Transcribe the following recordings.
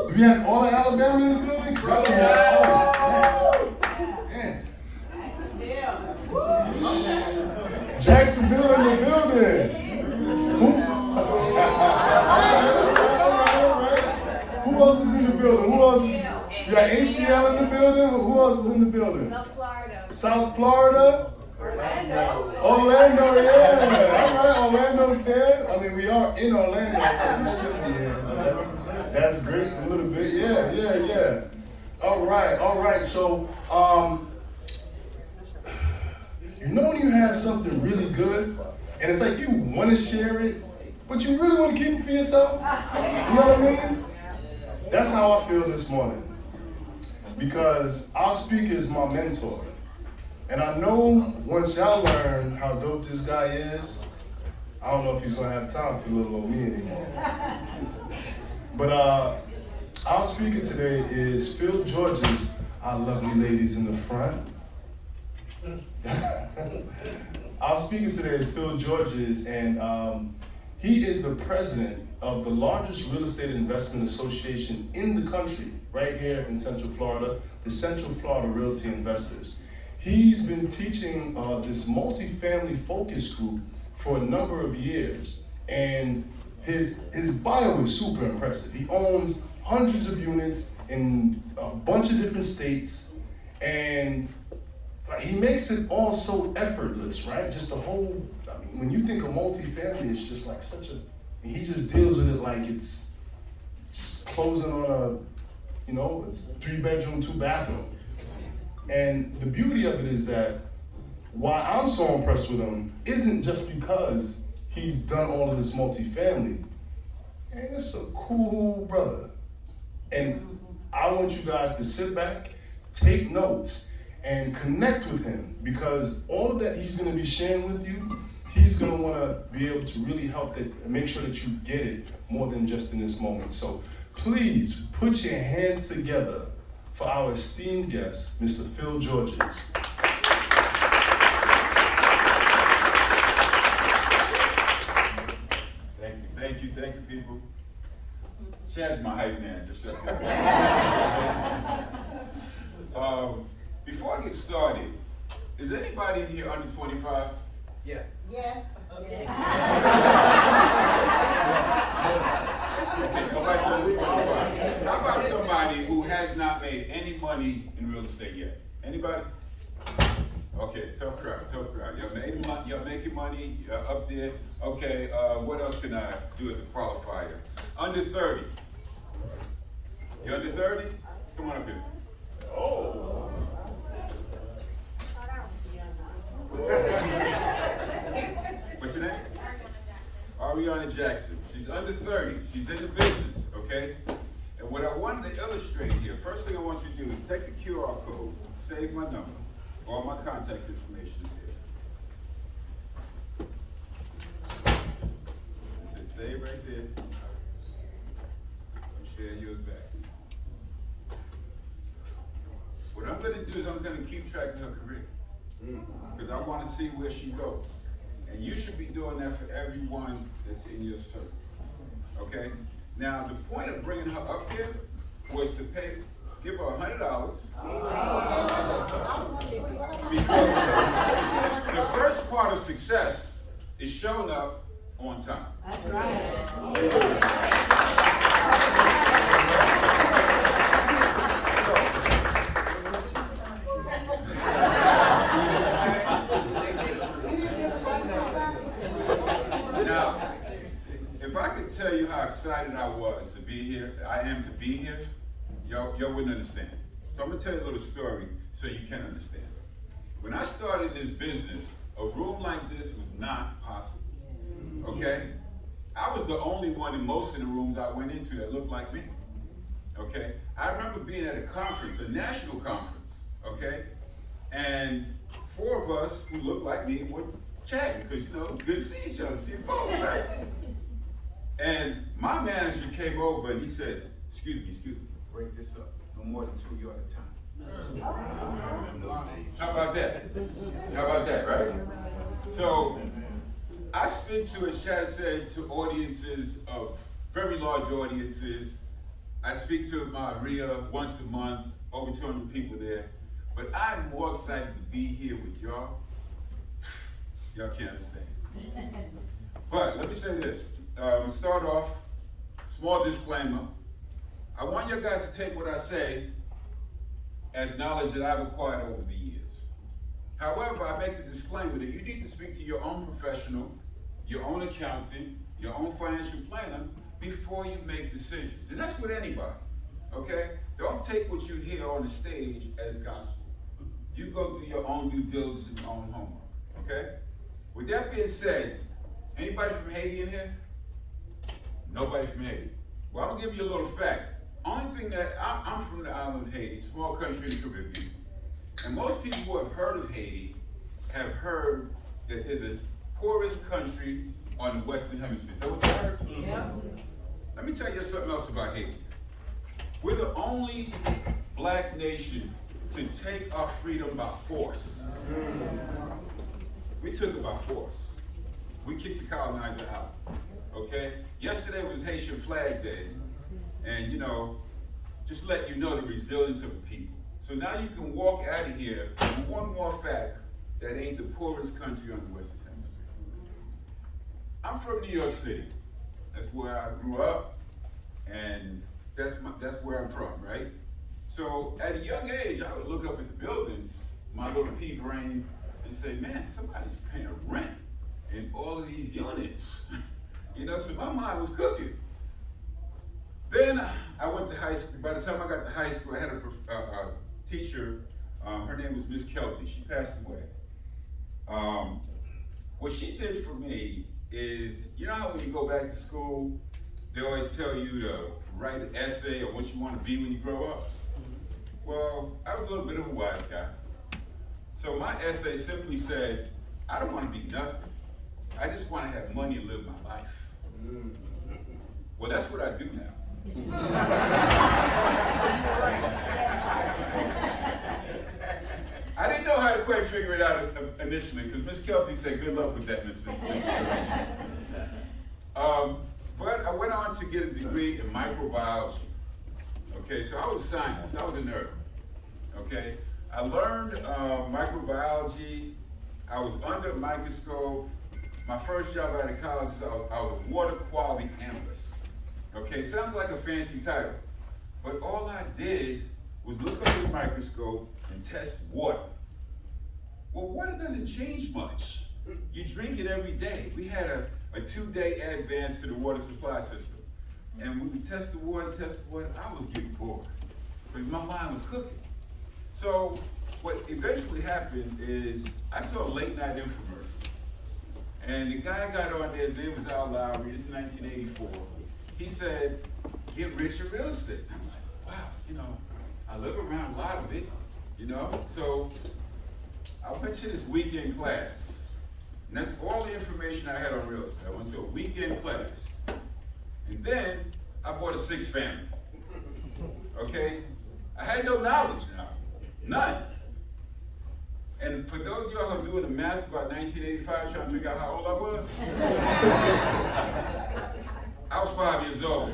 Do we have all of Alabama in the building? 'Cause that was man. Jacksonville in the building. Who? All right. Who else is in the building? Who else is? You got ATL in the building. Who else is in the building? South Florida. South Florida. Orlando, yeah. All right, Orlando's there. I mean, we are in Orlando, so we should be here. That's great. A little bit, yeah. All right. So, you know when you have something really good, and it's like you want to share it, but you really want to keep it for yourself? You know what I mean? That's how I feel this morning. Because our speaker is my mentor. And I know once y'all learn how dope this guy is, I don't know if he's gonna have time for little old me anymore. But our speaker today is Phil George's, our lovely ladies in the front. Our speaker today is Phil George's, and he is the president of the largest real estate investment association in the country, right here in Central Florida, the Central Florida Realty Investors. He's been teaching this multifamily focus group for a number of years, and his bio is super impressive. He owns hundreds of units in a bunch of different states, and he makes it all so effortless, right? Just the whole, I mean, when you think of multifamily, it's just like he just deals with it like it's just closing on a 3-bedroom, 2-bathroom. And the beauty of it is that why I'm so impressed with him isn't just because he's done all of this multifamily. And it's a cool brother. And I want you guys to sit back, take notes, and connect with him, because all of that he's gonna be sharing with you, he's gonna wanna be able to really help and make sure that you get it more than just in this moment. So please put your hands together for our esteemed guest, Mr. Phil Georges. Thank you, people. Chad's my hype man, just shut up. Before I get started, is anybody in here under 25? Yeah. Yes. Okay. Nobody under 25. How about somebody who has not made any money in real estate yet? Anybody? Okay, it's tough crowd. Y'all making money, up there. Okay, what else can I do as a qualifier? Under 30. You under 30? Come on up here. Oh. What's her name? Ariana Jackson. She's under 30. She's in the business, okay? And what I wanted to illustrate here, first thing I want you to do is take the QR code, save my number. All my contact information is there. It says save right there. I'm sharing yours back. What I'm going to do is I'm going to keep track of her career. Because I want to see where she goes. And you should be doing that for everyone that's in your circle. Okay? Now, the point of bringing her up here was to give her $100. Because the first part of success is showing up on time. That's right. Now, if I could tell you how excited I was to be here, I am to be here, y'all wouldn't understand. So I'm gonna tell you a little story so you can understand. When I started this business, a room like this was not possible, okay? I was the only one in most of the rooms I went into that looked like me, okay? I remember being at a conference, a national conference, okay? And 4 of us who looked like me were chatting, because good to see each other, see folks, right? And my manager came over and he said, excuse me, break this up. No more than 2 of you at a time. How about that, right? So I speak to, as Chad said, to audiences of very large audiences. I I speak to my RIA once a month, over 200 people there. But I'm more excited to be here with y'all. Y'all can't understand. But let me say this. Start off, small disclaimer. I want you guys to take what I say as knowledge that I've acquired over the years. However, I make the disclaimer that you need to speak to your own professional, your own accountant, your own financial planner before you make decisions. And that's with anybody, okay? Don't take what you hear on the stage as gospel. You go do your own due diligence and your own homework, okay? With that being said, anybody from Haiti in here? Nobody from Haiti. Well, I'm gonna give you a little fact. Only thing that, I'm from the island of Haiti, small country in the Caribbean. And most people who have heard of Haiti have heard that they're the poorest country on the Western Hemisphere. Is that what you heard? Yeah. Let me tell you something else about Haiti. We're the only black nation to take our freedom by force. We took it by force. We kicked the colonizer out, okay? Yesterday was Haitian Flag Day, and just let you know the resilience of the people. So now you can walk out of here with one more fact that ain't the poorest country on the Western Hemisphere. I'm from New York City. That's where I grew up, and that's where I'm from, right? So at a young age, I would look up at the buildings, my little pea brain, and say, man, somebody's paying rent in all of these units. So my mind was cooking. Then I went to high school. By the time I got to high school, I had a teacher. Her name was Miss Kelty. She passed away. What she did for me is, you know how when you go back to school, they always tell you to write an essay or what you want to be when you grow up? Well, I was a little bit of a wise guy. So my essay simply said, I don't want to be nothing. I just want to have money and live my life. Well, that's what I do now. I didn't know how to quite figure it out initially, because Miss Kelty said, good luck with that, Mr. But I went on to get a degree in microbiology. Okay, so I was a scientist, I was a nerd. Okay, I learned microbiology. I was under a microscope. My first job out of college, I was a water quality analyst. Okay, sounds like a fancy title, but all I did was look under the microscope and test water. Well, water doesn't change much. You drink it every day. We had a 2-day advance to the water supply system. And we would test the water, I was getting bored, because my mind was cooking. So what eventually happened is I saw a late night infomercial. And the guy got on there, his name was Al Lowry, this is 1984. He said, get rich in real estate. I'm like, wow, I live around a lot of it, So I went to this weekend class. And that's all the information I had on real estate. I went to a weekend class. And then I bought a 6-family. Okay? I had no knowledge now. None. And for those of y'all who are doing the math about 1985, trying to figure out how old I was, I was 5 years old.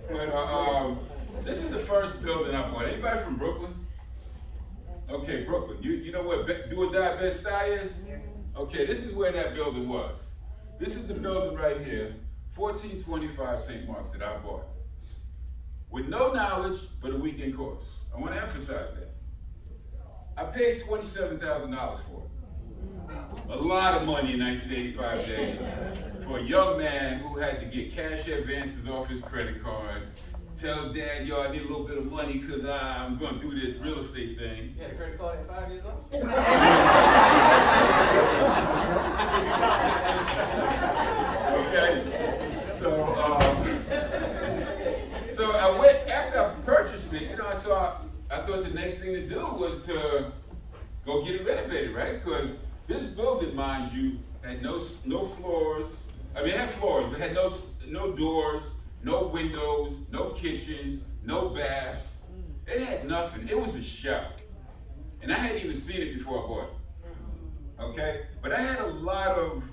But this is the first building I bought. Anybody from Brooklyn? Okay, Brooklyn. You know where Do or Die Bed-Stuy is? Okay, this is where that building was. This is the building right here, 1425 St. Mark's that I bought. With no knowledge, but a weekend course. I want to emphasize that. I paid $27,000 for it. A lot of money in 1985 days for a young man who had to get cash advances off his credit card, tell dad, yo, I need a little bit of money because I'm going to do this real estate thing. You had a credit card at 5 years old? Okay. So I went, after I purchased it, I thought the next thing to do was to go get it renovated, right? Because this building, mind you, had no floors. I mean, it had floors, but it had no doors, no windows, no kitchens, no baths. It had nothing. It was a shell. And I hadn't even seen it before I bought it. Okay? But I had a lot of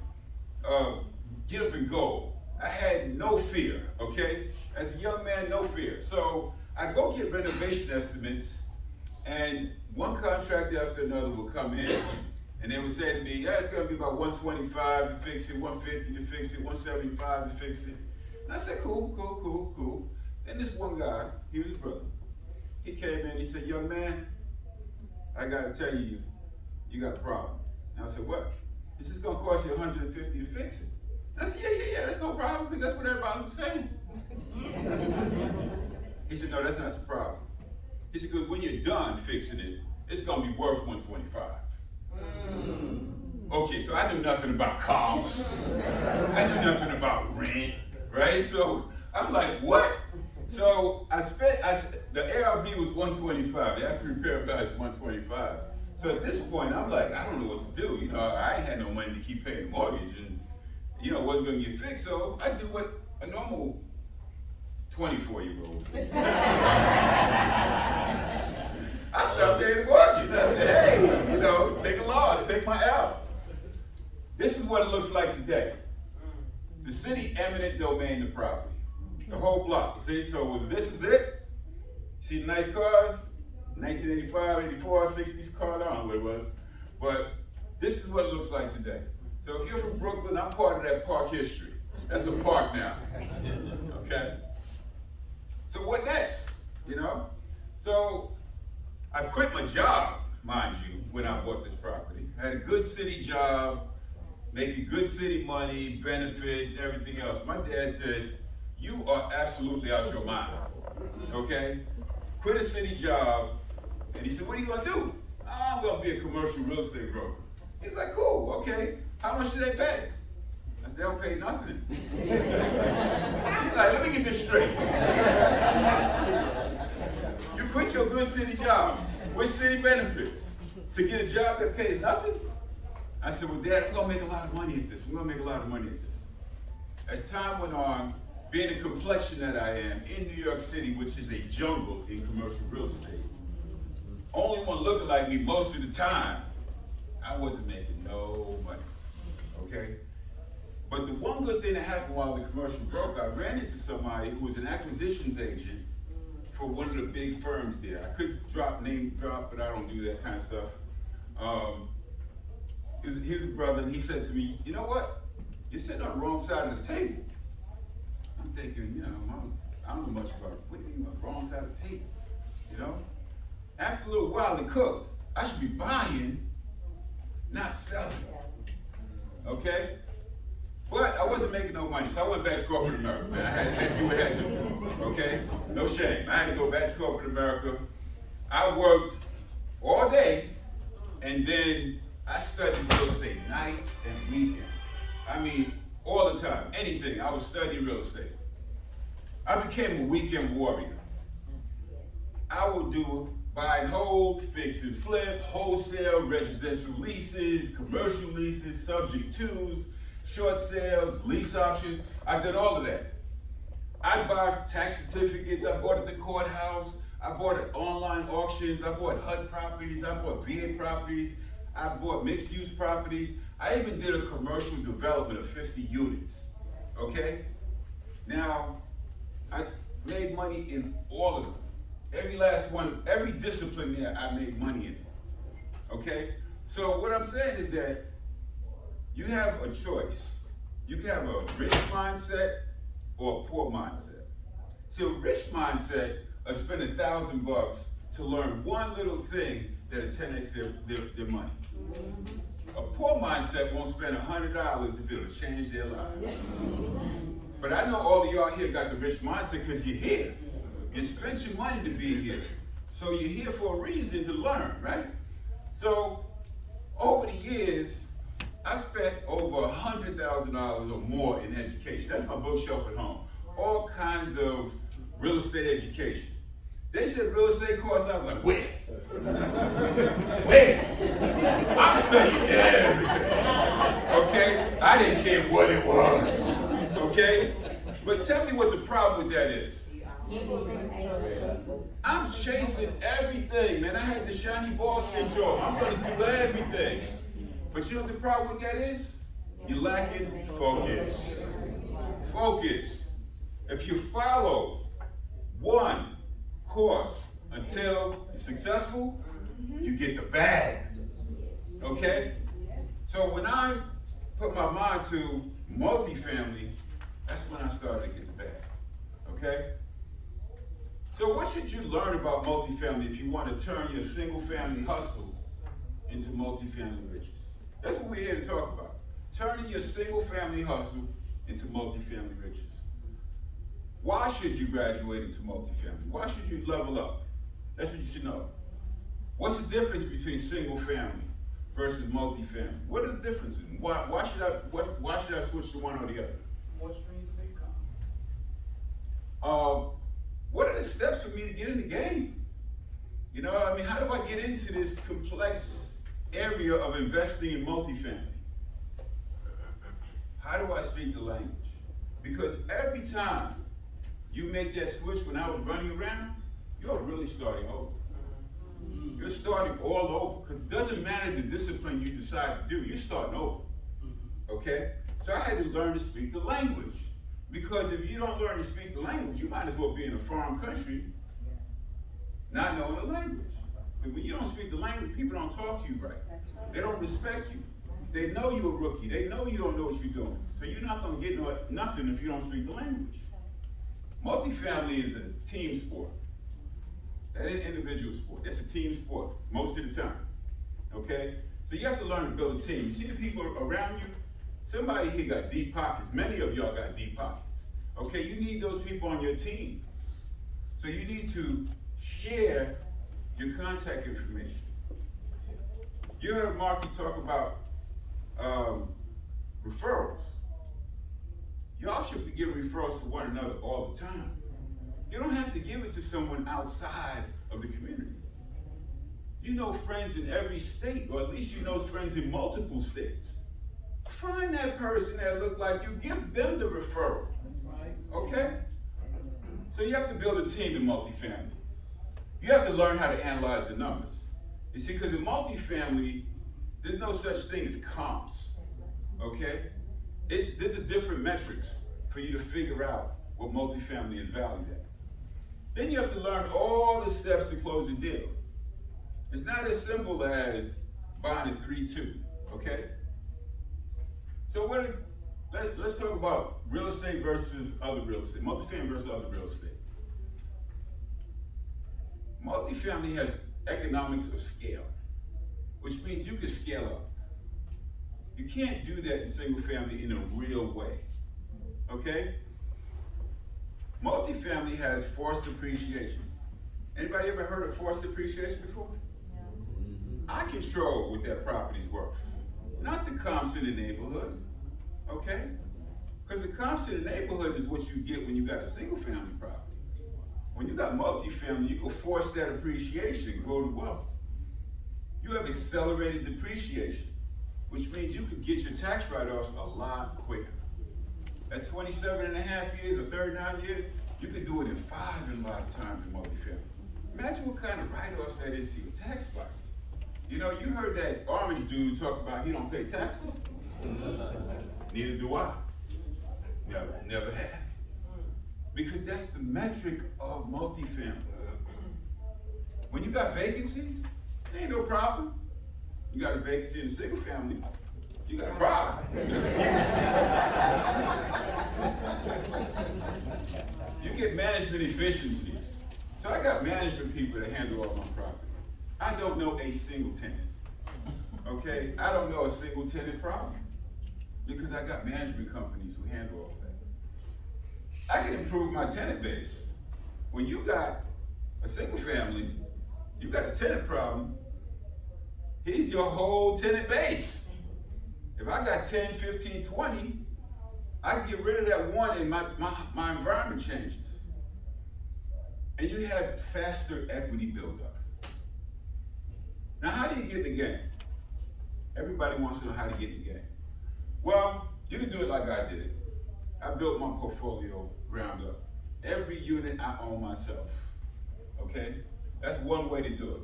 get up and go. I had no fear, okay? As a young man, no fear. So I go get renovation estimates, and one contractor after another will come in, and they would say to me, yeah, it's gonna be about 125 to fix it, 150 to fix it, 175 to fix it. And I said, cool. And this one guy, he was a brother. He came in, he said, young man, I gotta tell you, you got a problem. And I said, what? He said, it's gonna cost you 150 to fix it. And I said, yeah, that's no problem, because that's what everybody was saying. He said, no, that's not the problem. He said, because when you're done fixing it, it's gonna be worth 125. Okay, so I knew nothing about costs. I knew nothing about rent, right? So I'm like, what? So the ARV was 125. The after repair value is 125. So at this point, I'm like, I don't know what to do. You know, I ain't had no money to keep paying the mortgage, and you know, wasn't gonna get fixed. So I did what a normal 24-year-old. I stopped paying the mortgage. I said, hey, you know, take a loss, take my L. This is what it looks like today. The city eminent domain the property. The whole block. See, so this is it. See the nice cars? 1985, 84, 60s cars, I don't know what it was. But this is what it looks like today. So if you're from Brooklyn, I'm part of that park history. That's a park now. Okay? So what next? You know? So I quit my job, mind you, when I bought this property. I had a good city job, making good city money, benefits, everything else. My dad said, you are absolutely out your mind, okay? Quit a city job, and he said, what are you gonna do? Oh, I'm gonna be a commercial real estate broker. He's like, cool, okay. How much do they pay? I said, they don't pay nothing. He's like, let me get this straight. You quit your good city job with city benefits to get a job that pays nothing? I said, well, Dad, we're gonna make a lot of money at this. We're gonna make a lot of money at this. As time went on, being the complexion that I am in New York City, which is a jungle in commercial real estate, only one looking like me most of the time, I wasn't making no money, okay? But the one good thing that happened while I was a commercial broker, I ran into somebody who was an acquisitions agent for one of the big firms there. I could name drop, but I don't do that kind of stuff. He was a brother, and he said to me, you know what? You're sitting on the wrong side of the table. I'm thinking, you know, I don't know much about it. What do you mean the wrong side of the table? You know? After a little while it cooked, I should be buying, not selling. Okay? But I wasn't making no money, so I went back to corporate America, man. I had to do what I had to do. Okay? No shame. I had to go back to corporate America. I worked all day, and then I studied real estate nights and weekends. I mean, all the time, anything. I was studying real estate. I became a weekend warrior. I would do buy and hold, fix and flip, wholesale, residential leases, commercial leases, subject twos, short sales, lease options. I've done all of that. I buy tax certificates. I bought at the courthouse. I bought at online auctions. I bought HUD properties. I bought VA properties. I bought mixed-use properties. I even did a commercial development of 50 units, okay? Now, I made money in all of them. Every last one, every discipline there, I made money in it, okay? So what I'm saying is that you have a choice. You can have a rich mindset or a poor mindset. See, a rich mindset will spend $1,000 to learn one little thing that'll 10x their money. A poor mindset won't spend $100 if it'll change their lives. But I know all of y'all here got the rich mindset because you're here. You spent your money to be here. So you're here for a reason to learn, right? So over the years, I spent over $100,000 or more in education. That's my bookshelf at home. All kinds of real estate education. They said real estate course, I was like, where? Where? I'm studying everything. Okay? I didn't care what it was. Okay? But tell me what the problem with that is. I'm chasing everything, man. I had the shiny ball syndrome. I'm going to do everything. But you know what the problem with that is? You're lacking focus. Focus. If you follow one course until you're successful, you get the bag. Okay? So when I put my mind to multifamily, that's when I started to get the bag. Okay? So what should you learn about multifamily if you want to turn your single family hustle into multifamily riches? That's what we're here to talk about. Turning your single family hustle into multifamily riches. Why should you graduate into multifamily? Why should you level up? That's what you should know. What's the difference between single family versus multifamily? What are the differences? Why should I switch to one or the other? More streams of income. What are the steps for me to get in the game? You know, I mean, how do I get into this complex area of investing in multifamily? How do I speak the language? Because every time you make that switch when I was running around, you're really starting over. You're starting all over, because it doesn't matter the discipline you decide to do, you're starting over. Okay? So I had to learn to speak the language. Because if you don't learn to speak the language, you might as well be in a foreign country not knowing the language. But when you don't speak the language, people don't talk to you right. They don't respect you. They know you're a rookie. They know you don't know what you're doing. So you're not going to get nothing if you don't speak the language. Multifamily is a team sport. That ain't an individual sport. That's a team sport most of the time. Okay? So you have to learn to build a team. You see the people around you? Somebody here got deep pockets. Many of y'all got deep pockets. Okay, you need those people on your team. So you need to share your contact information. You heard Marky talk about referrals. Y'all should be giving referrals to one another all the time. You don't have to give it to someone outside of the community. You know friends in every state, or at least you know friends in multiple states. Find that person that look like you, give them the referral. Okay? So you have to build a team in multifamily. You have to learn how to analyze the numbers. You see, because in multifamily, there's no such thing as comps. Okay? There's a different metrics for you to figure out what multifamily is valued at. Then you have to learn all the steps to close a deal. It's not as simple as buying a 3-2, okay? So let's talk about real estate versus other real estate, multifamily versus other real estate. Multifamily has economics of scale, which means you can scale up. You can't do that in single family in a real way, okay? Multifamily has forced appreciation. Anybody ever heard of forced appreciation before? No. I control what that property's worth, not the comps in the neighborhood, okay? Because the comps in the neighborhood is what you get when you got a single family property. When you got multifamily, you can force that appreciation, grow the wealth. You have accelerated depreciation, which means you can get your tax write-offs a lot quicker. At 27 and a half years or 39 years, you could do it in 5 in a lot of times in multifamily. Imagine what kind of write-offs that is to your tax budget. You know, you heard that orange dude talk about he don't pay taxes. Neither do I. Never have. Because that's the metric of multifamily. When you got vacancies, there ain't no problem. You got a vacancy in a single family, you got a problem. You get management efficiencies. So I got management people that handle all my property. I don't know a single tenant. Okay? I don't know a single tenant problem. Because I got management companies who handle all that. I can improve my tenant base. When you got a single family, you got a tenant problem, he's your whole tenant base. If I got 10, 15, 20, I can get rid of that one and my environment changes. And you have faster equity buildup. Now, how do you get in the game? Everybody wants to know how to get in the game. Well, you can do it like I did it. I built my portfolio ground up. Every unit I own myself, okay? That's one way to do it.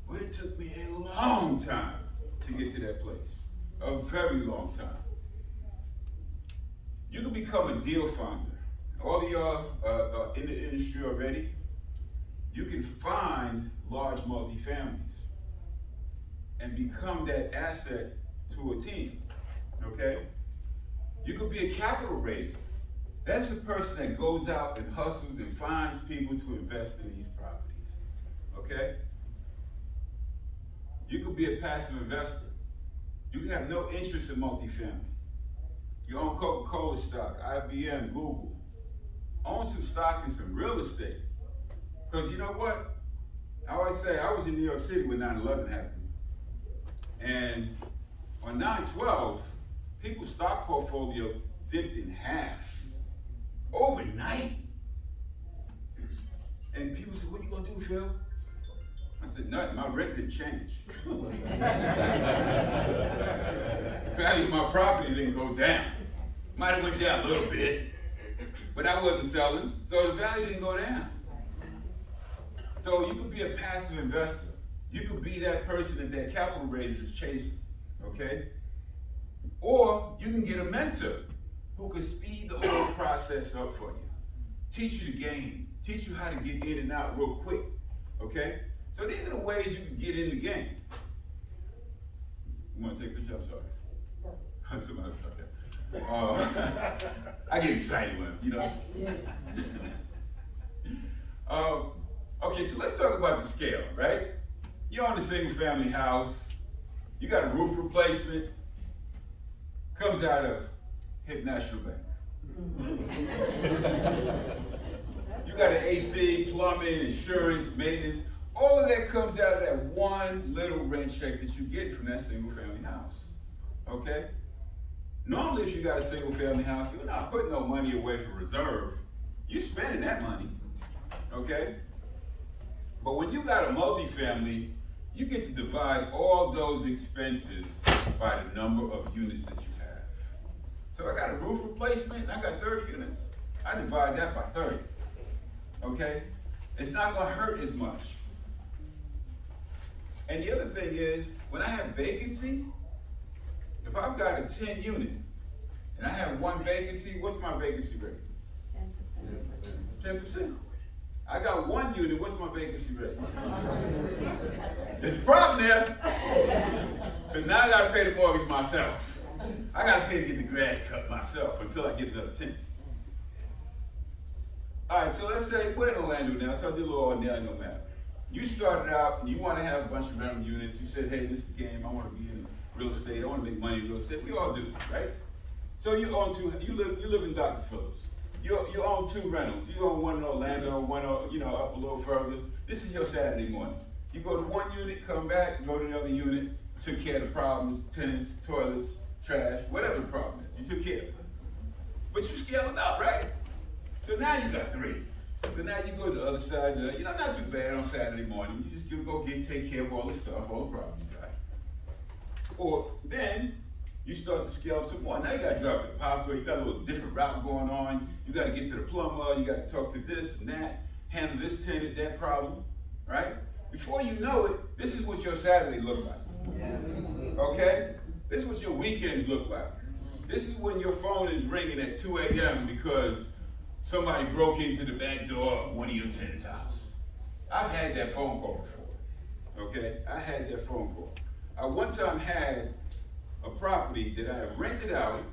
But it took me a long time to get to that place. A very long time. You can become a deal finder. All of y'all in the industry already, you can find large multifamilies and become that asset to a team, okay? You could be a capital raiser. That's the person that goes out and hustles and finds people to invest in these properties, okay? You could be a passive investor. You can have no interest in multifamily. You own Coca-Cola stock, IBM, Google. Own some stock in some real estate. Because you know what? I always say, I was in New York City when 9/11 happened. And on 9/12, people's stock portfolio dipped in half. Overnight. And people said, what are you gonna do, Phil? I said, nothing, my rent didn't change. The value of my property didn't go down. Might have went down a little bit, but I wasn't selling, so the value didn't go down. So you could be a passive investor. You could be that person that capital raiser is chasing, okay? Or you can get a mentor who could speed the whole process up for you. Teach you the game, teach you how to get in and out real quick, okay? So these are the ways you can get in the game. You wanna take a picture? I'm sorry. Somebody start that. I get excited when, you know. Okay, so let's talk about the scale, right? You own a single family house, you got a roof replacement, comes out of Hip National Bank. You got an AC, plumbing, insurance, maintenance, all of that comes out of that one little rent check that you get from that single family house, okay? Normally if you got a single family house, you're not putting no money away for reserve, you're spending that money, okay? But when you got a multifamily, you get to divide all those expenses by the number of units that you have. So I got a roof replacement, and I got 30 units. I divide that by 30, okay? It's not gonna hurt as much. And the other thing is, when I have vacancy, if I've got a 10 unit, and I have one vacancy, what's my vacancy rate? 10%. 10%. I got one unit, what's my vacancy rate? There's a problem there. Because now I gotta pay the mortgage myself. I gotta pay to get the grass cut myself until I get another 10. All right, so let's say we're in Orlando now, so I did a little Orlando map. You started out and you wanna have a bunch of rental units. You said, hey, this is the game, I wanna be in real estate, I wanna make money in real estate. We all do, right? So you own you live in Dr. Phillips. You own 2 rentals. You own one in Orlando, one up a little further. This is your Saturday morning. You go to one unit, come back, go to the other unit, took care of the problems, tenants, toilets, trash, whatever the problem is. You took care of it. But you scaling up, right? So now you got 3. So now you go to the other side, not too bad on Saturday morning. You just go take care of all the stuff, all the problems you got. Or then, you start to scale up some more. Now you gotta drop the popper, you got a little different route going on, you gotta get to the plumber, you gotta talk to this and that, handle this tenant, that problem, right? Before you know it, this is what your Saturday look like, okay? This is what your weekends look like. This is when your phone is ringing at 2 a.m. because somebody broke into the back door of one of your tenant's house. I've had that phone call before, okay? I had that phone call. I one time had a property that I rented out.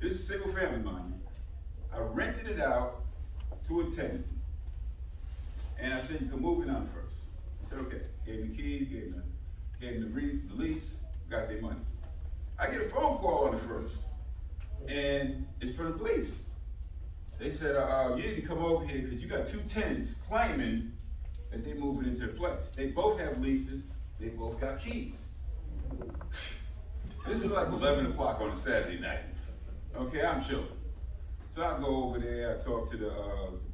This is single family, mind you. I rented it out to a tenant. And I said, you can move it on first. I said, okay. Gave him the keys, gave him the lease, got their money. I get a phone call on the first, and it's from the police. They said, you need to come over here because you got 2 tenants claiming that they're moving into the place. They both have leases, they both got keys. This is like 11 o'clock on a Saturday night. Okay, I'm chilling. So I go over there, I talk to the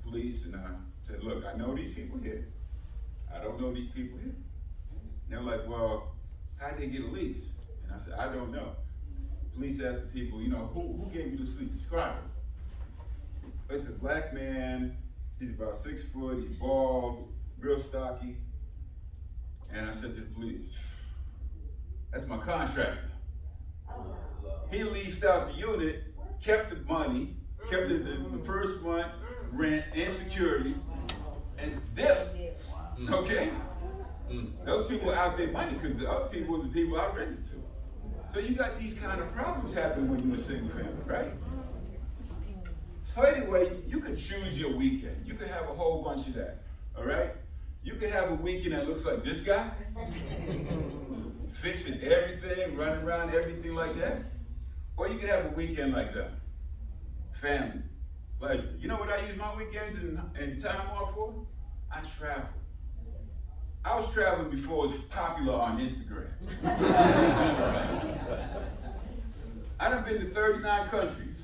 police, and I said, look, I know these people here. I don't know these people here. And they're like, well, how'd they get a lease? And I said, I don't know. The police asked the people, who gave you this lease? Describe him. It's a black man, he's about 6 foot, he's bald, real stocky. And I said to the police, that's my contractor. He leased out the unit kept the money, kept the first month rent and security, and dipped. Okay? Those people out there money because the other people was the people I rented to. So you got these kind of problems happening when you're a single family, right? So anyway, you could choose your weekend. You could have a whole bunch of that, all right? You could have a weekend that looks like this guy, fixing everything, running around, everything like that. Or you could have a weekend like that. Family, pleasure. You know what I use my weekends and time off for? I travel. I was traveling before it was popular on Instagram. I done been to 39 countries.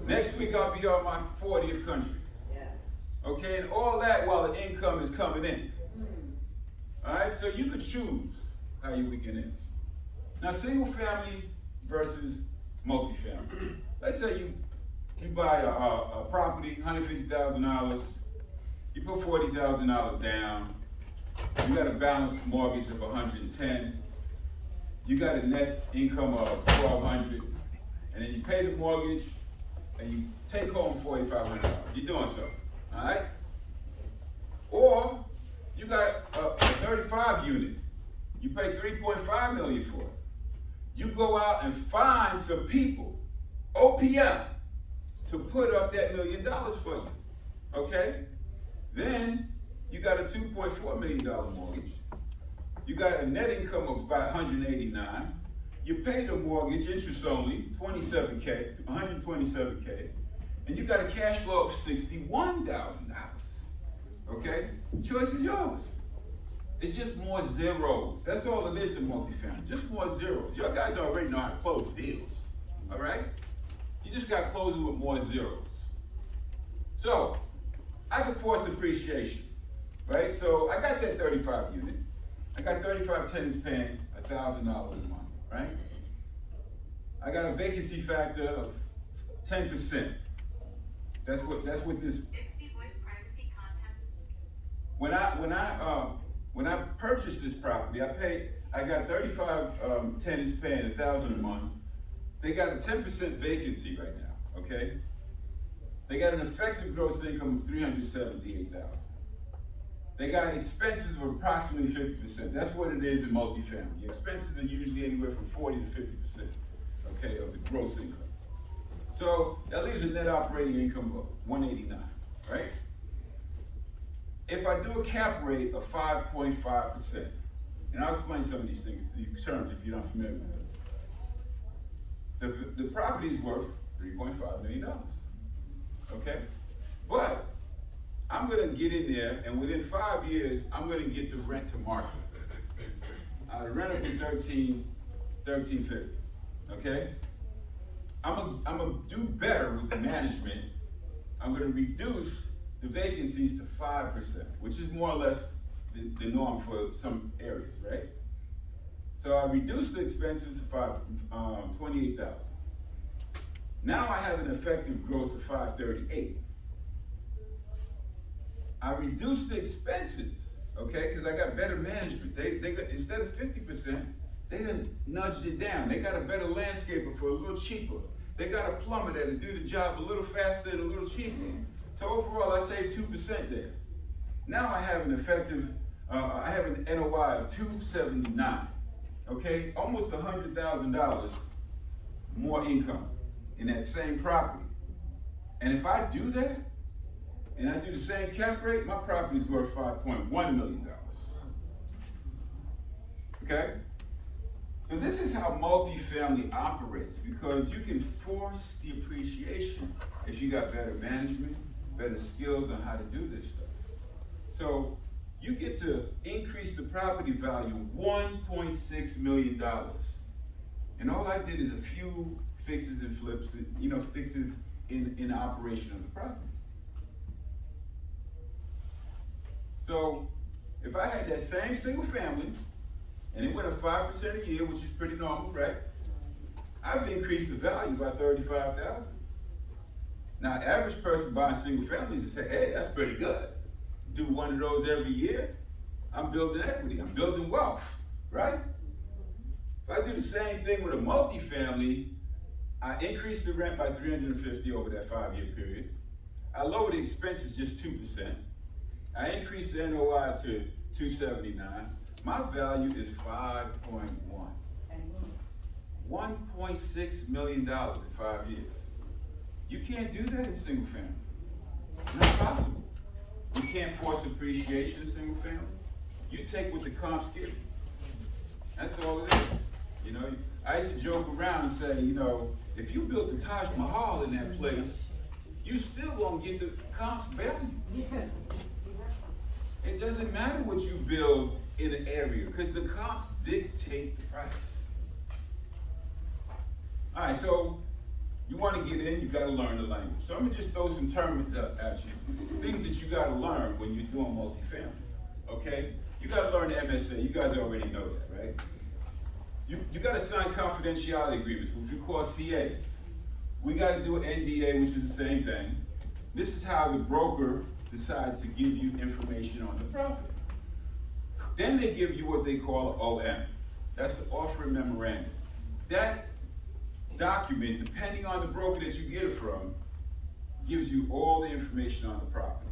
Next week I'll be on my 40th country. Okay, and all that while the income is coming in. All right, so you could choose how your weekend is. Now, single family versus multifamily. Let's say you buy a property, $150,000. You put $40,000 down. You got a balanced mortgage of $110,000. You got a net income of $1,200, and then you pay the mortgage, and you take home $4,500. You're doing something, all right? Or you got a 35 unit. You pay $3.5 million for it. You go out and find some people, OPM, to put up that $1 million for you, okay? Then you got a $2.4 million mortgage. You got a net income of about $189,000. You pay the mortgage, interest only, $27K, $127K, and you got a cash flow of $61,000. Okay? Choice is yours. It's just more zeros. That's all it is in multifamily. Just more zeros. Your guys already know how to close deals. All right? You just got closing with more zeros. So, I can force appreciation. Right? So, I got that 35 unit. I got 35 tenants paying $1,000 a month. Right? I got a vacancy factor of 10%. That's what this. Voice privacy content. When I purchased this property, I got 35 tenants paying $1,000 a month. They got a 10% vacancy right now. Okay. They got an effective gross income of $378,000. They got expenses of approximately 50%. That's what it is in multifamily. Expenses are usually anywhere from 40 to 50%, okay, of the gross income. So that leaves a net operating income of $189, right? If I do a cap rate of 5.5%, and I'll explain some of these things, these terms if you're not familiar with them. The property is worth $3.5 million, okay? But I'm gonna get in there, and within 5 years, I'm gonna get the rent to market. The rent will be $13.50, okay? I'm gonna do better with the management. I'm gonna reduce the vacancies to 5%, which is more or less the norm for some areas, right? So I reduced the expenses to $28,000. Now I have an effective gross of $538,000. I reduced the expenses, okay, because I got better management. They got, instead of 50%, they done nudged it down. They got a better landscaper for a little cheaper. They got a plumber there to do the job a little faster and a little cheaper. So overall, I saved 2% there. Now I have an effective, I have an NOI of $279, okay? Almost $100,000 more income in that same property. And if I do that, and I do the same cap rate, my property is worth $5.1 million. Okay? So this is how multifamily operates, because you can force the appreciation if you got better management, better skills on how to do this stuff. So you get to increase the property value $1.6 million. And all I did is a few fixes and flips, fixes in the operation of the property. So if I had that same single family, and it went up 5% a year, which is pretty normal, right? I've increased the value by $35,000. Now, average person buying single families would say, hey, that's pretty good. Do one of those every year, I'm building equity, I'm building wealth, right? If I do the same thing with a multifamily, I increased the rent by 350 over that 5-year period. I lowered the expenses just 2%. I increased the NOI to 279. My value is 5.1. $1.6 million in 5 years. You can't do that in single family. Not possible. You can't force appreciation in single family. You take what the comps give you. That's all it is. You know, I used to joke around and say, you know, if you built the Taj Mahal in that place, you still gonna get the comps value. It doesn't matter what you build in an area, because the comps dictate the price. All right, so you want to get in, you got to learn the language. So I'm gonna just throw some terms at you, things that you got to learn when you're doing multifamily. Okay, you got to learn the MSA. You guys already know that, right? You got to sign confidentiality agreements, which we call CAs. We got to do an NDA, which is the same thing. This is how the broker decides to give you information on the property. Then they give you what they call an OM. That's the offering memorandum. That document, depending on the broker that you get it from, gives you all the information on the property.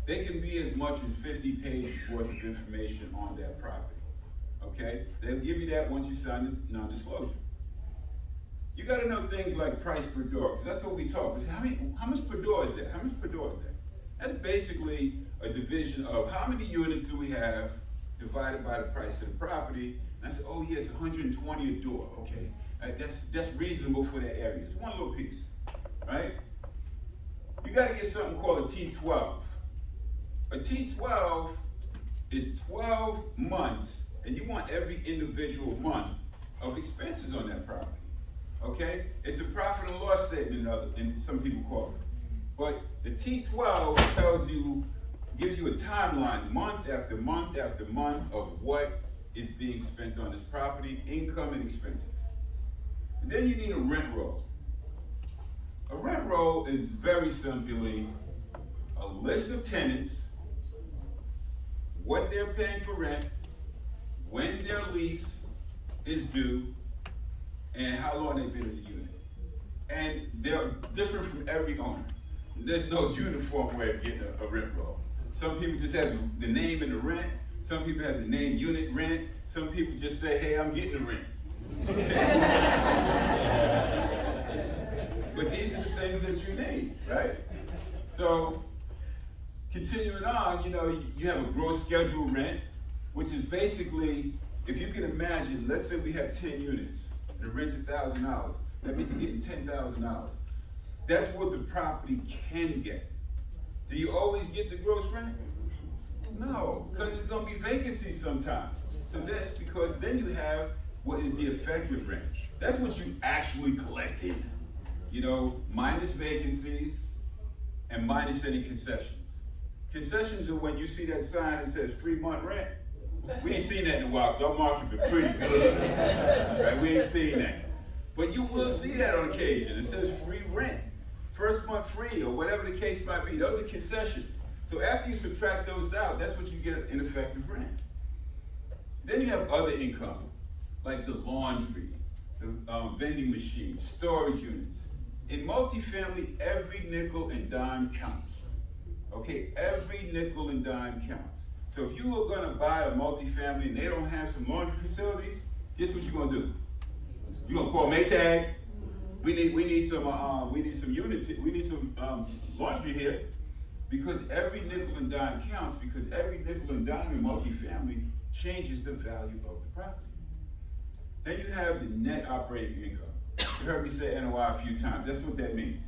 They can be as much as 50 pages worth of information on that property. Okay? They'll give you that once you sign the non-disclosure. You got to know things like price per door, because that's what we talk. How much per door is that? How much per door is that? That's basically a division of how many units do we have divided by the price of the property. And I said, oh yes, 120 a door. Okay, that's reasonable for that area. It's one little piece, right? You got to get something called a T12. A T12 is 12 months, and you want every individual month of expenses on that property. Okay? It's a profit and loss statement, and some people call it. But the T12 tells you, gives you a timeline, month after month after month, of what is being spent on this property, income and expenses. And then you need a rent roll. A rent roll is very simply a list of tenants, what they're paying for rent, when their lease is due, and how long they've been in the unit. And they're different from every owner. There's no uniform way of getting a rent roll. Some people just have the name and the rent. Some people have the name unit rent. Some people just say, hey, I'm getting the rent. But these are the things that you need, right? So, continuing on, you know, you have a gross schedule rent, which is basically, if you can imagine, let's say we have 10 units, and the rent's $1,000. That means you're getting $10,000. That's what the property can get. Do you always get the gross rent? No, because there's going to be vacancies sometimes. So that's because then you have what is the effective rent. That's what you actually collected. You know, minus vacancies and minus any concessions. Concessions are when you see that sign that says free month rent. We ain't seen that in a while because our market been pretty good. Right? We ain't seen that. But you will see that on occasion. It says free rent. First month free, or whatever the case might be. Those are concessions. So after you subtract those out, that's what you get in effective rent. Then you have other income, like the laundry, the vending machines, storage units. In multifamily, every nickel and dime counts. Okay, every nickel and dime counts. So if you are gonna buy a multifamily and they don't have some laundry facilities, guess what you're gonna do? You're gonna call Maytag. We need some units. We need some laundry here, because every nickel and dime counts. Because every nickel and dime in multifamily changes the value of the property. Then you have the net operating income. You heard me say NOI a few times. That's what that means.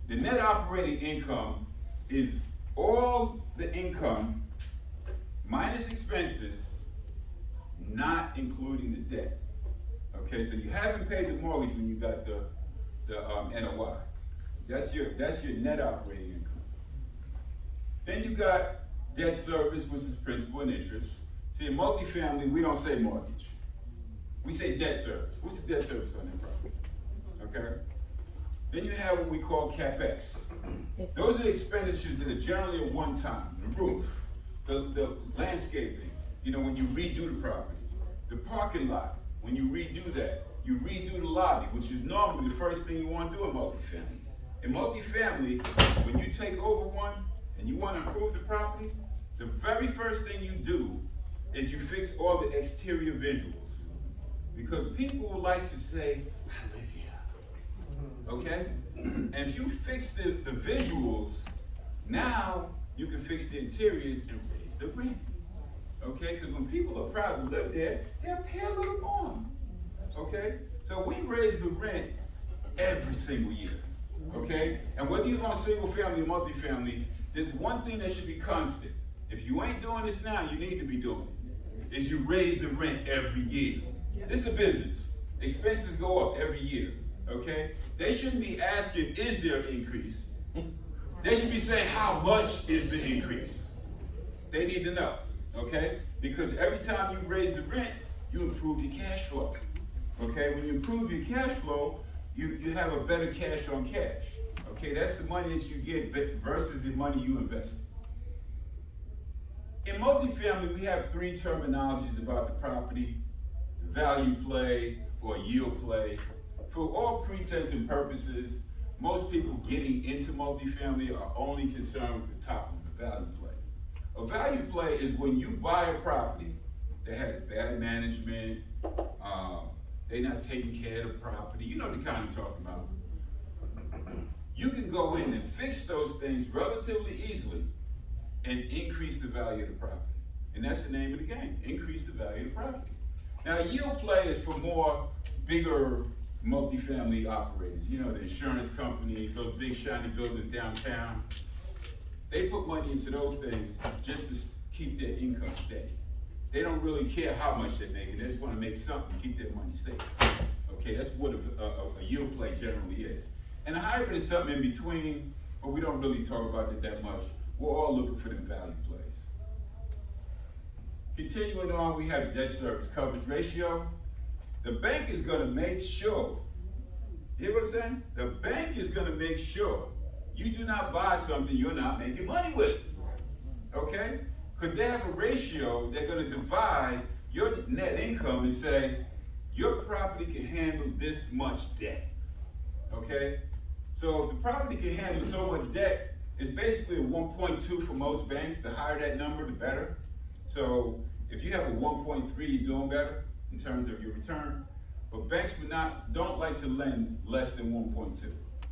The net operating income is all the income minus expenses, not including the debt. Okay, so you haven't paid the mortgage when you got the NOI. That's your net operating income. Then you got debt service, which is principal and interest. See, in multifamily, we don't say mortgage. We say debt service. What's the debt service on that property? Okay? Then you have what we call CapEx. Those are expenditures that are generally at one time. The roof, the landscaping, you know, when you redo the property. The parking lot, when you redo that. you redo the lobby, which is normally the first thing you want to do in multifamily. In multifamily, when you take over one and you want to improve the property, the very first thing you do is you fix all the exterior visuals. Because people like to say, I live here, okay? And if you fix the visuals, now you can fix the interiors and raise the rent, okay? Because when people are proud to live there, they'll pay a little more, okay? So we raise the rent every single year, okay? And whether you're on single family or multifamily, there's one thing that should be constant. If you ain't doing this now, you need to be doing it, is you raise the rent every year. This is a business. Expenses go up every year, okay? They shouldn't be asking, is there an increase? They should be saying, how much is the increase? They need to know, okay? Because every time you raise the rent, you improve your cash flow, okay? When you improve your cash flow, you have a better cash on cash, okay? That's the money that you get versus the money you invest. In multifamily, we have three terminologies about the property: the value play or yield play. For all pretense and purposes, most people getting into multifamily are only concerned with the top of the value play. A value play is when you buy a property that has bad management, they're not taking care of the property. You know the kind I'm talking about. You can go in and fix those things relatively easily and increase the value of the property. And that's the name of the game, increase the value of the property. Now, yield play is for more bigger multifamily operators. You know, the insurance companies, those big shiny buildings downtown. They put money into those things just to keep their income steady. They don't really care how much they're making. They just want to make something to keep their money safe. Okay, that's what a yield play generally is. And a hybrid is something in between, but we don't really talk about it that much. We're all looking for them value plays. Continuing on, we have debt service coverage ratio. The bank is going to make sure, you hear what I'm saying? The bank is going to make sure you do not buy something you're not making money with, okay? Because they have a ratio, they're going to divide your net income and say, your property can handle this much debt, okay? So if the property can handle so much debt, it's basically a 1.2 for most banks. The higher that number, the better. So if you have a 1.3, you're doing better in terms of your return. But banks don't like to lend less than 1.2.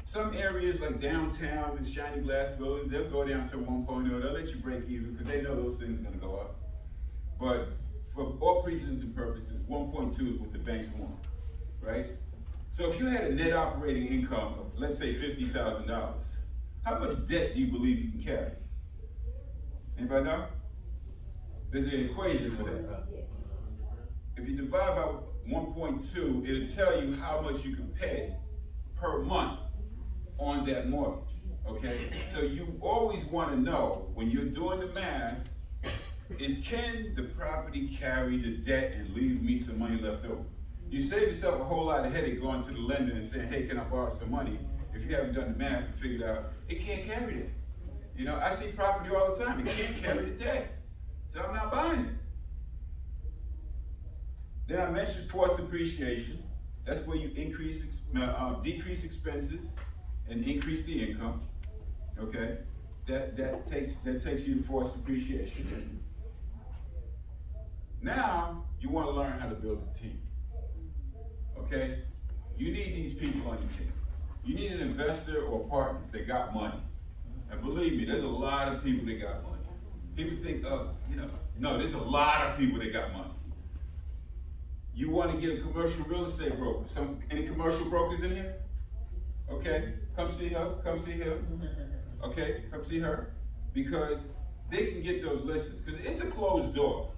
Some areas like downtown, the shiny glass buildings, they'll go down to 1.0. They'll let you break even because they know those things are going to go up. But for all pretense and purposes, 1.2 is what the banks want, right? So if you had a net operating income of, let's say, $50,000, how much debt do you believe you can carry? Anybody know? There's an equation for that. If you divide by 1.2, it'll tell you how much you can pay per month on that mortgage, okay? So you always want to know, when you're doing the math, can the property carry the debt and leave me some money left over? You save yourself a whole lot of headache going to the lender and saying, hey, can I borrow some money? If you haven't done the math and figured out, it can't carry that. You know, I see property all the time, it can't carry the debt. So I'm not buying it. Then I mentioned forced depreciation. That's where you decrease expenses and increase the income. Okay, that takes you to forced depreciation. Now you want to learn how to build a team. Okay, you need these people on your team. You need an investor or partners that got money. And believe me, there's a lot of people that got money. People think, oh, no, there's a lot of people that got money. You want to get a commercial real estate broker. Any commercial brokers in here? Okay, come see her, come see him. Okay, come see her. Because they can get those listings. Because it's a closed door.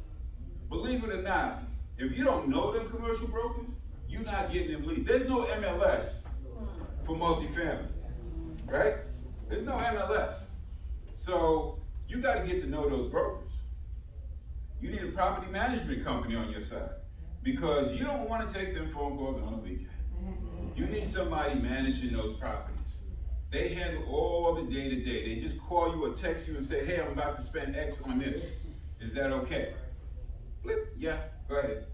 Believe it or not, if you don't know them commercial brokers, you're not getting them leads. There's no MLS for multifamily, right? There's no MLS. So you got to get to know those brokers. You need a property management company on your side because you don't want to take them phone calls on a weekend. You need somebody managing those properties. They handle all the day-to-day. They just call you or text you and say, hey, I'm about to spend X on this. Is that okay? Flip, yeah, go ahead.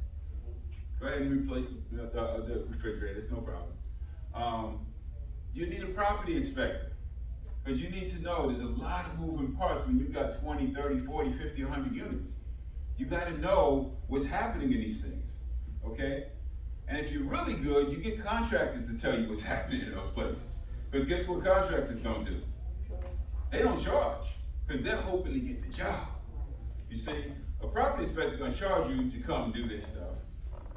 Go ahead and replace the refrigerator, it's no problem. You need a property inspector. Because you need to know there's a lot of moving parts when you've got 20, 30, 40, 50, 100 units. You got to know what's happening in these things, okay? And if you're really good, you get contractors to tell you what's happening in those places. Because guess what contractors don't do? They don't charge, because they're hoping to get the job. You see, a property inspector is going to charge you to come and do this stuff.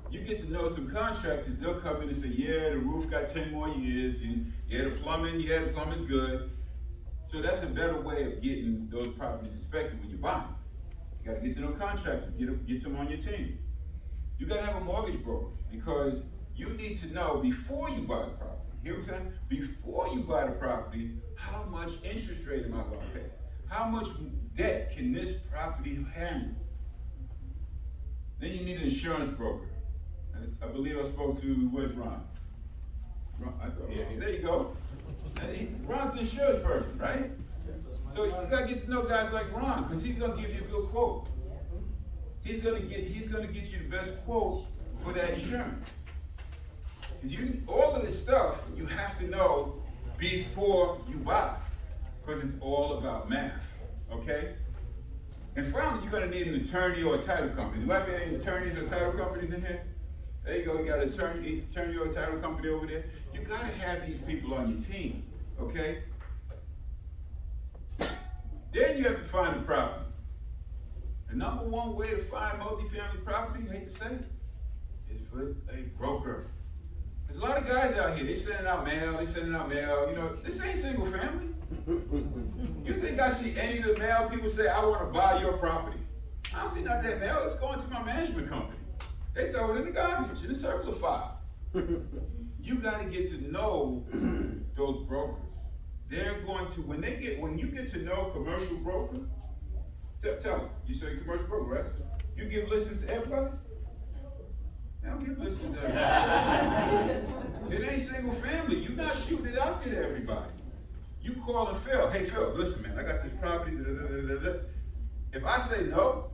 You get to know some contractors, they'll come in and say, yeah, the roof got 10 more years, and the plumbing's good. So that's a better way of getting those properties inspected when you buy them. You gotta get to know contractors, get some on your team. You gotta have a mortgage broker, because you need to know before you buy the property, hear what I'm saying? Before you buy the property, how much interest rate am I gonna pay? How much debt can this property handle? Then you need an insurance broker. I believe I spoke to, where's Ron? There you go. Ron's the insurance person, right? So you gotta get to know guys like Ron, because he's gonna give you a good quote. He's gonna get you the best quote for that insurance. Because all of this stuff you have to know before you buy, because it's all about math, okay? And finally, you're gonna need an attorney or a title company. Do I have any attorneys or title companies in here? There you go, you got an attorney or a title company over there. You gotta have these people on your team, okay? Then you have to find a property. The number one way to find multifamily property, I hate to say it, is with a broker. There's a lot of guys out here, they sending out mail, you know, this ain't single family. You think I see any of the mail people say, I wanna buy your property? I don't see none of that mail, it's going to my management company. They throw it in the garbage, in the circular file. You got to get to know those brokers. They're going to, when you get to know a commercial broker, tell them, you say commercial broker, right? You give listings to everybody? I don't give listings to everybody. It ain't single family. You're not shooting it out there to everybody. You call and Phil, hey Phil, listen man, I got this property, If I say no,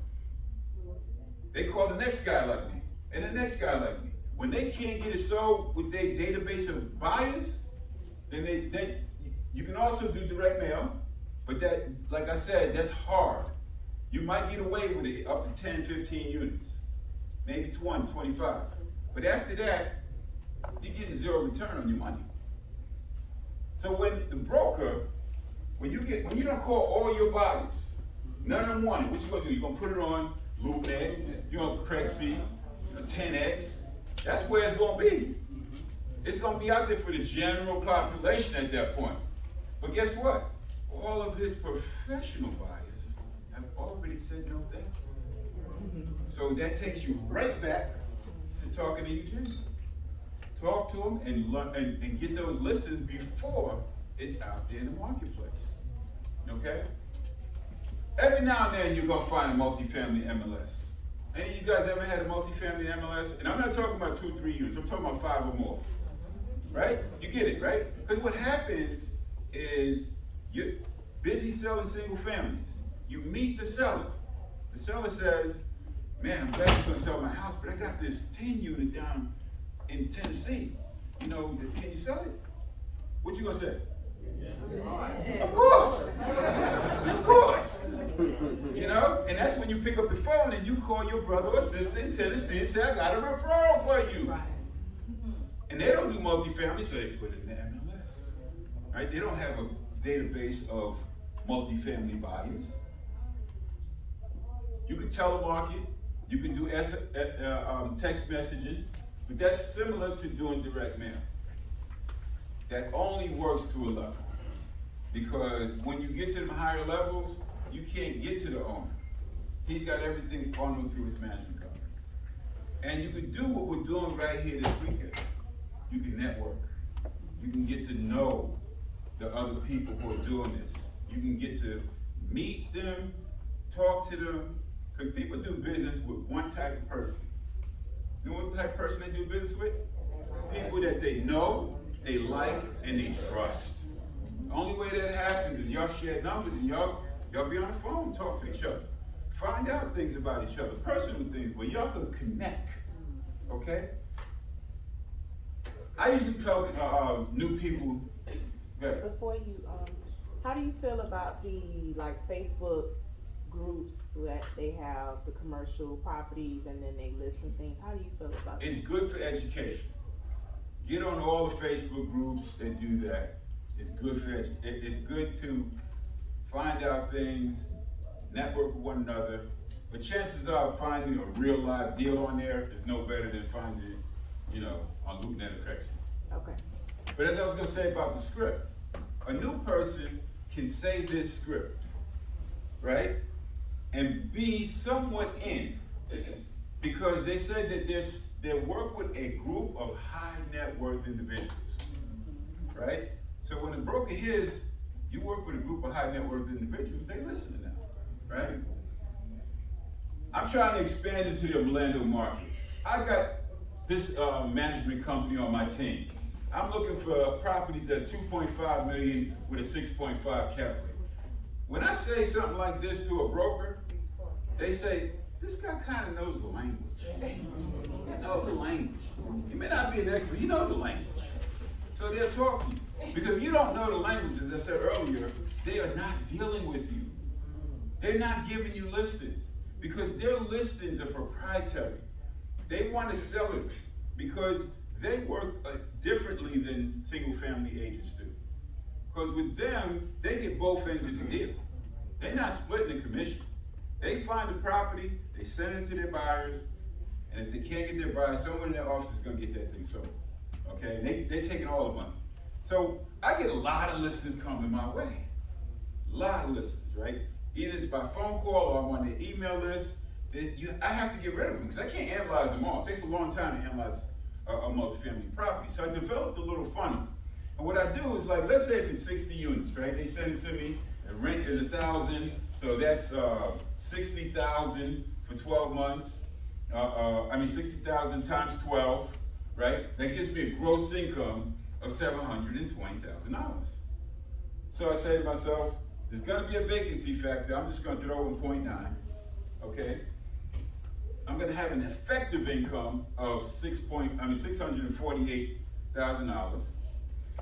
they call the next guy like me. And the next guy like me. When they can't get it sold with their database of buyers, then you can also do direct mail, but that, like I said, that's hard. You might get away with it up to 10, 15 units, maybe 20, 25. But after that, you're getting zero return on your money. So when the broker, when you don't call all your buyers, none of them want it, what you gonna do? You're gonna put it on LoopNet, you're gonna Craigslist, 10X, that's where it's going to be. It's going to be out there for the general population at that point. But guess what? All of his professional buyers have already said no thank you. So that takes you right back to talking to Eugene. Talk to him and learn and get those listings before it's out there in the marketplace. Okay? Every now and then you're going to find a multifamily MLS. Any of you guys ever had a multifamily MLS? And I'm not talking about 2, 3 units, I'm talking about 5 or more. Right? You get it, right? Because what happens is you're busy selling single families. You meet the seller. The seller says, man, I'm glad you're gonna sell my house, but I got this 10 unit down in Tennessee. You know, can you sell it? What you gonna say? Yeah. Of course! Of course! You know, and that's when you pick up the phone and you call your brother or sister in Tennessee and say, I got a referral for you. Right. And they don't do multifamily, so they put it in the MLS. Right? They don't have a database of multifamily buyers. You can telemarket, you can do text messaging, but that's similar to doing direct mail. That only works to a level. Because when you get to them higher levels, you can't get to the owner. He's got everything funneled through his management company. And you can do what we're doing right here this weekend. You can network. You can get to know the other people who are doing this. You can get to meet them, talk to them, because people do business with one type of person. You know what type of person they do business with? People that they know, they like, and they trust. The only way that happens is y'all share numbers and y'all be on the phone, talk to each other. Find out things about each other, personal things, where y'all can connect. okay? I usually tell new people, that Before you, how do you feel about the, like, Facebook groups that they have the commercial properties and then they list and things? How do you feel about that? it's good for education. Get on all the Facebook groups that do that. It's good for it's good to find out things, network with one another. But chances are finding a real live deal on there is no better than finding it, on LoopNet or Craigslist. Okay. But as I was gonna say about the script, a new person can say this script, right? And be somewhat in, because they said that they work with a group of high net worth individuals, right? So when a broker hears you work with a group of high net worth individuals, they listen to them, right? I'm trying to expand into the Orlando market. I got this management company on my team. I'm looking for properties that are 2.5 million with a 6.5 cap rate. When I say something like this to a broker, they say, this guy kind of knows the language. He knows the language. He may not be an expert, he knows the language. So they'll talk to you. Because if you don't know the language, as I said earlier, they are not dealing with you. They're not giving you listings. Because their listings are proprietary. They want to sell it because they work differently than single family agents do. Because with them, they get both ends of the deal. They're not splitting the commission. They find the property, they send it to their buyers, and if they can't get their buyers, someone in their office is gonna get that thing sold. Okay, and they're taking all the money. So I get a lot of listings coming my way. A lot of listings, right? Either it's by phone call or I'm on their email list. I have to get rid of them because I can't analyze them all. It takes a long time to analyze a multifamily property. So I developed a little funnel. And what I do is, like, let's say if it's 60 units, right? They send it to me, the rent is 1,000, so that's 60,000 for 12 months. 60,000 times 12, right? That gives me a gross income of $720,000. So I say to myself, there's gonna be a vacancy factor. I'm just gonna throw in 0.9, okay? I'm gonna have an effective income of $648,000.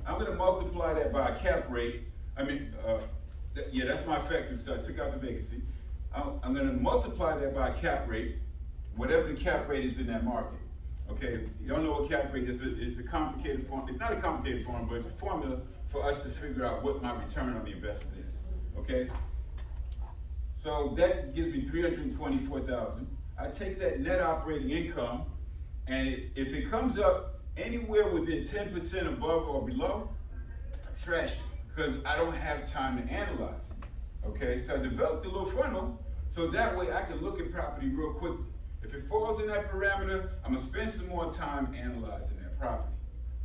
I'm gonna multiply that by a cap rate. That's my effective, so I took out the vacancy. I'm gonna multiply that by a cap rate, whatever the cap rate is in that market. Okay, if you don't know what cap rate is, it's a complicated form. It's not a complicated form, but it's a formula for us to figure out what my return on the investment is. Okay? So that gives me $324,000. I take that net operating income, and if it comes up anywhere within 10% above or below, trash it, because I don't have time to analyze it. Okay? So I developed a little funnel, so that way I can look at property real quickly. If it falls in that parameter, I'm gonna spend some more time analyzing that property.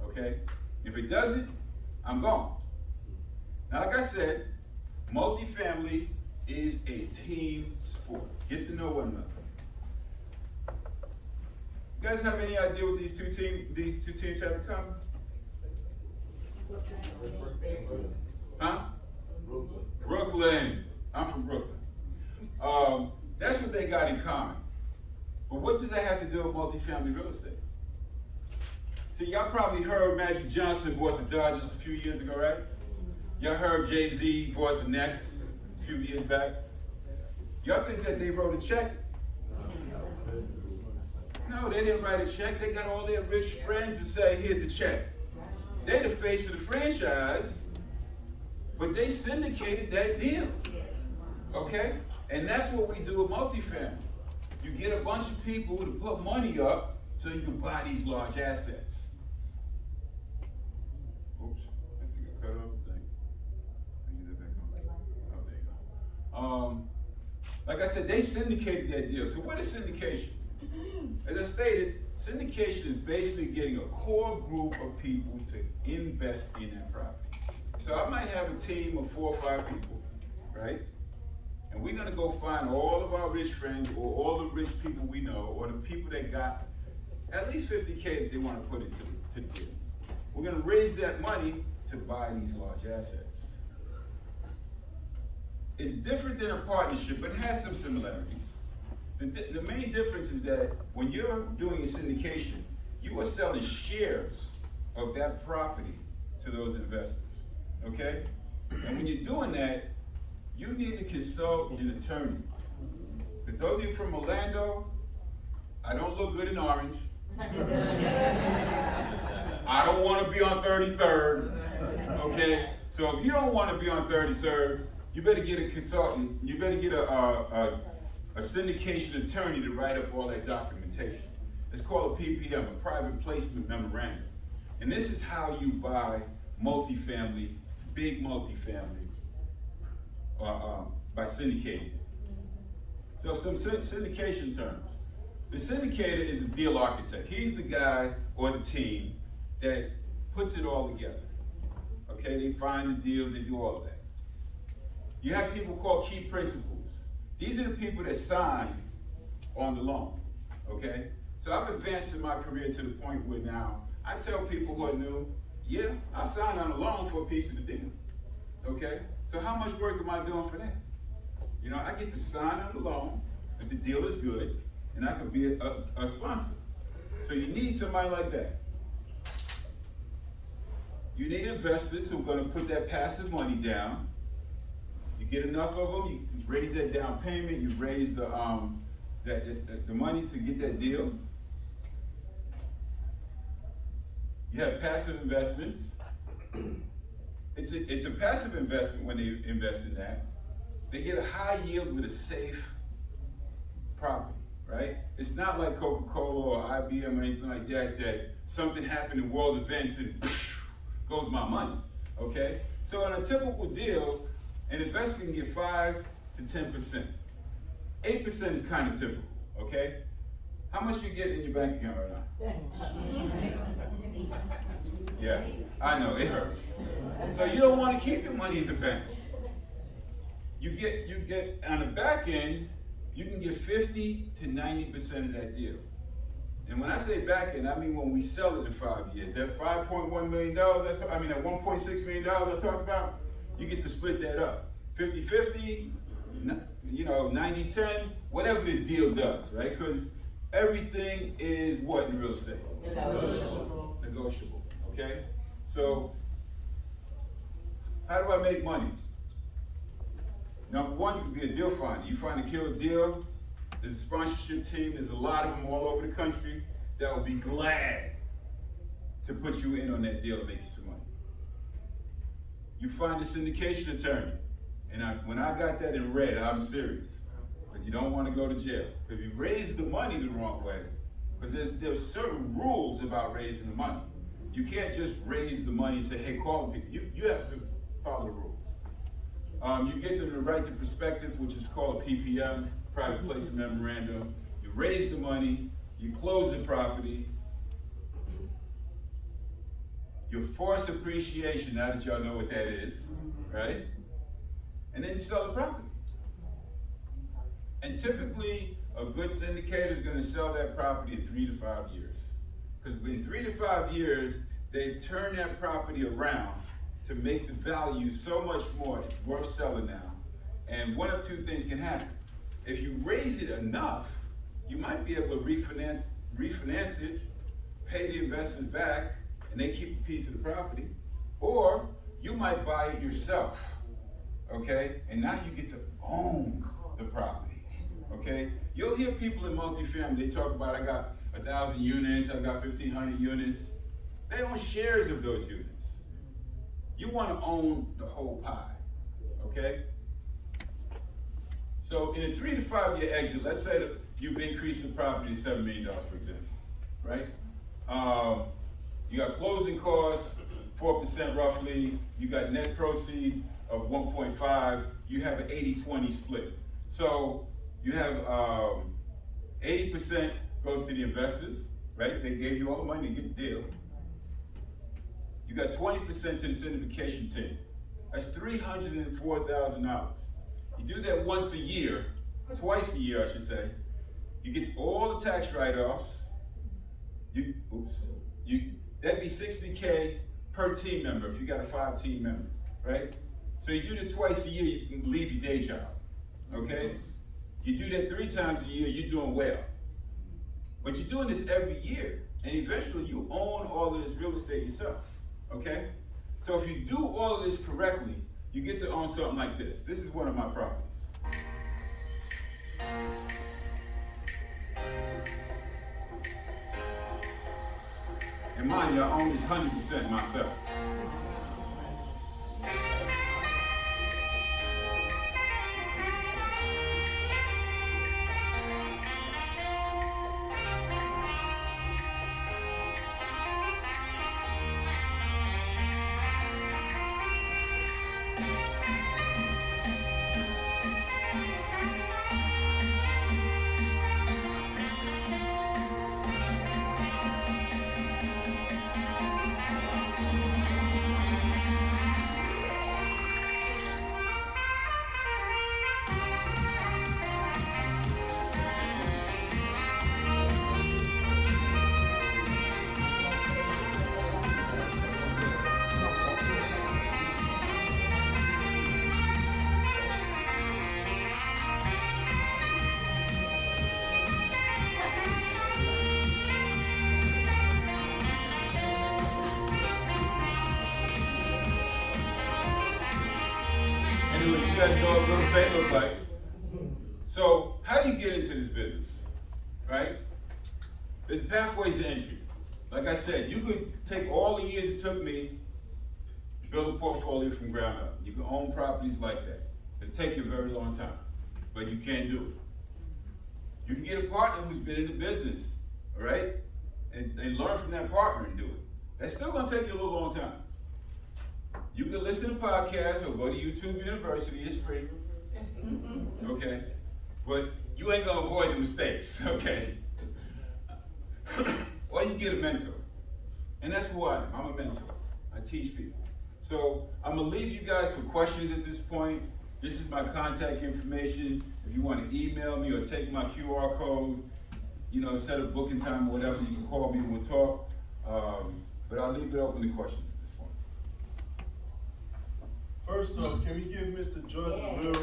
Okay? If it doesn't, I'm gone. Now, like I said, multifamily is a team sport. Get to know one another. You guys have any idea what these two teams have in common? Huh? Brooklyn. I'm from Brooklyn. That's what they got in common. But what does that have to do with multifamily real estate? See, y'all probably heard Magic Johnson bought the Dodgers a few years ago, right? Y'all heard Jay-Z bought the Nets a few years back. Y'all think that they wrote a check? No, they didn't write a check. They got all their rich friends to say, here's the check. They're the face of the franchise, but they syndicated that deal. Okay? And that's what we do with multifamily. You get a bunch of people to put money up so you can buy these large assets. Oops, I think I cut off the thing. I need that back on. Oh, there you go. Like I said, they syndicated that deal. So what is syndication? As I stated, syndication is basically getting a core group of people to invest in that property. So I might have a team of 4 or 5 people, right? And we're gonna go find all of our rich friends or all the rich people we know or the people that got at least $50K that they wanna put into the deal. We're gonna raise that money to buy these large assets. It's different than a partnership, but it has some similarities. The main difference is that when you're doing a syndication, you are selling shares of that property to those investors, okay? And when you're doing that, you need to consult an attorney. For those of you from Orlando, I don't look good in orange. I don't want to be on 33rd, okay? So if you don't want to be on 33rd, you better get a consultant. You better get a syndication attorney to write up all that documentation. It's called a PPM, a private placement memorandum. And this is how you buy multifamily, big multifamily, by syndicating. So some syndication terms. The syndicator is the deal architect. He's the guy or the team that puts it all together. Okay, they find the deals, they do all of that. You have people called key principals. These are the people that sign on the loan, okay? So I've advanced in my career to the point where now I tell people who are new, yeah, I signed on a loan for a piece of the deal, okay? So how much work am I doing for that? You know, I get to sign on the loan if the deal is good, and I could be a sponsor. So you need somebody like that. You need investors who are going to put that passive money down. You get enough of them, you raise that down payment, you raise the money to get that deal. You have passive investments. It's a passive investment when they invest in that. They get a high yield with a safe property, right? It's not like Coca-Cola or IBM or anything like that, that something happened in world events and goes my money, okay? So on a typical deal, an investor can get 5 to 10%. 8% is kind of typical, okay? How much you get in your bank account right now? Yeah, I know, it hurts. So you don't want to keep your money in the bank. You get on the back end, you can get 50 to 90% of that deal. And when I say back end, I mean when we sell it in 5 years. That $5.1 million, that $1.6 million I talked about, you get to split that up. 50-50, 90-10, whatever the deal does, right? Because everything is what in real estate? Negotiable, okay? So, how do I make money? Number one, you can be a deal finder. You find a killer deal. There's a sponsorship team. There's a lot of them all over the country that will be glad to put you in on that deal and make you some money. You find a syndication attorney. And when I got that in red, I'm serious. Because you don't want to go to jail. If you raise the money the wrong way, because there's certain rules about raising the money. You can't just raise the money and say, hey, call me. You have to follow the rules. You get them to write the prospectus, which is called a PPM, private placement memorandum. You raise the money, you close the property, you force appreciation, now that y'all know what that is, right? And then you sell the property. And typically, a good syndicator is going to sell that property in 3 to 5 years. Because in 3 to 5 years, they've turned that property around to make the value so much more, it's worth selling now. And one of two things can happen. If you raise it enough, you might be able to refinance it, pay the investors back, and they keep a piece of the property. Or you might buy it yourself, okay? And now you get to own the property, okay? You'll hear people in multifamily, they talk about, I got 1,000 units, I got 1,500 units. They own shares of those units. You want to own the whole pie, okay? So in a 3 to 5 year exit, let's say that you've increased the property to $7 million, for example, right? You got closing costs, 4% roughly. You got net proceeds of 1.5. You have an 80-20 split. So you have 80% goes to the investors, right? They gave you all the money to get the deal. You got 20% to the syndication team. That's $304,000. You do that once a year, twice a year, I should say. You get all the tax write-offs. That'd be $60K per team member if you got a 5-team member, right? So you do it twice a year, you can leave your day job, okay? You do that 3 times a year, you're doing well. But you're doing this every year, and eventually you own all of this real estate yourself, okay? So if you do all of this correctly, you get to own something like this. This is one of my properties. And mind you, I own this 100% myself. Anyway, you guys know what real estate looks like. So, how do you get into this business, right? There's pathways to entry. Like I said, you could take all the years it took me to build a portfolio from ground up. You can own properties like that. It'll take you a very long time, but you can do it. You can get a partner who's been in the business, all right? And learn from that partner and do it. That's still gonna take you a little long time. You can listen to podcasts or go to YouTube University, it's free. Okay? But you ain't gonna avoid the mistakes, okay? Or you get a mentor. And that's who I am. I'm a mentor. I teach people. So I'm gonna leave you guys for questions at this point. This is my contact information. If you want to email me or take my QR code, you know, set a booking time or whatever, you can call me and we'll talk. But I'll leave it open to questions at this point. First off, can we give Mr. George a real?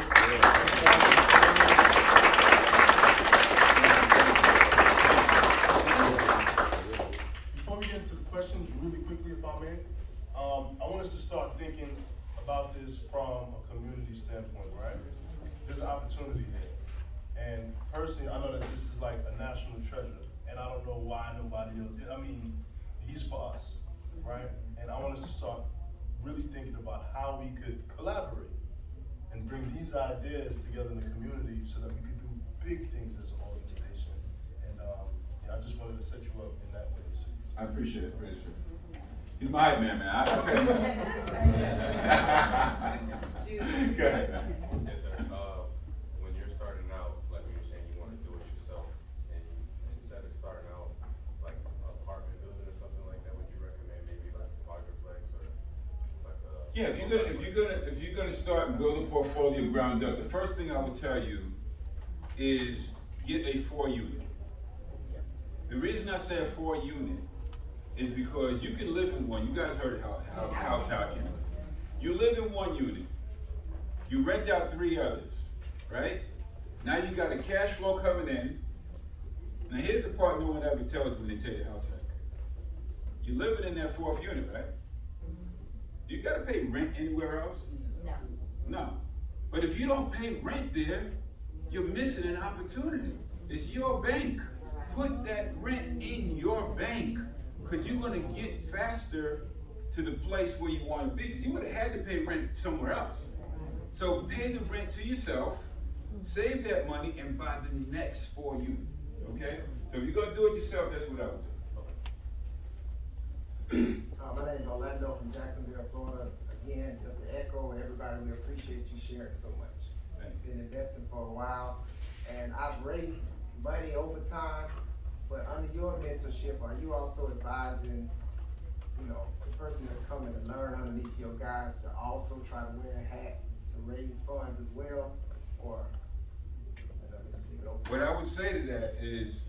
Before we get into the questions, really quickly, if I may, I want us to start thinking about this from a community standpoint, right? There's an opportunity here. And personally, I know that this is like a national treasure, and I don't know why nobody else. I mean, he's for us, right? And I want us to start really thinking about how we could collaborate and bring these ideas together in the community so that we could do big things as an organization. And yeah, I just wanted to set you up in that way. So I appreciate it, He's my hype man, man. Okay. Go ahead, man. Yes, sir. When you're starting out, like you were saying, you want to do it yourself, and instead of starting out like an apartment building or something like that, would you recommend maybe like a quadruplex or like a? Yeah, if you're gonna start and build a portfolio ground up, the first thing I would tell you is get a 4-unit. The reason I say a 4-unit is because you can live in one. You guys heard how house hacking. You live in 1 unit. You rent out 3 others, right? Now you got a cash flow coming in. Now here's the part no one ever tells when they tell you house hack. You're living in that 4th unit, right? Do you gotta pay rent anywhere else? No. No. But if you don't pay rent there, you're missing an opportunity. It's your bank. Put that rent in your bank, because you're gonna get faster to the place where you wanna be. Because you would have had to pay rent somewhere else. So pay the rent to yourself, save that money, and buy the next 4 units, okay? So if you're gonna do it yourself, that's what I would do. My name is Orlando from Jacksonville, Florida. Again, just to echo everybody, we appreciate you sharing so much. Thank you. Been investing for a while, and I've raised money over time, but under your mentorship, are you also advising, you know, the person that's coming to learn underneath your guys to also try to wear a hat to raise funds as well, or? Let's leave it open. What I would say to that is,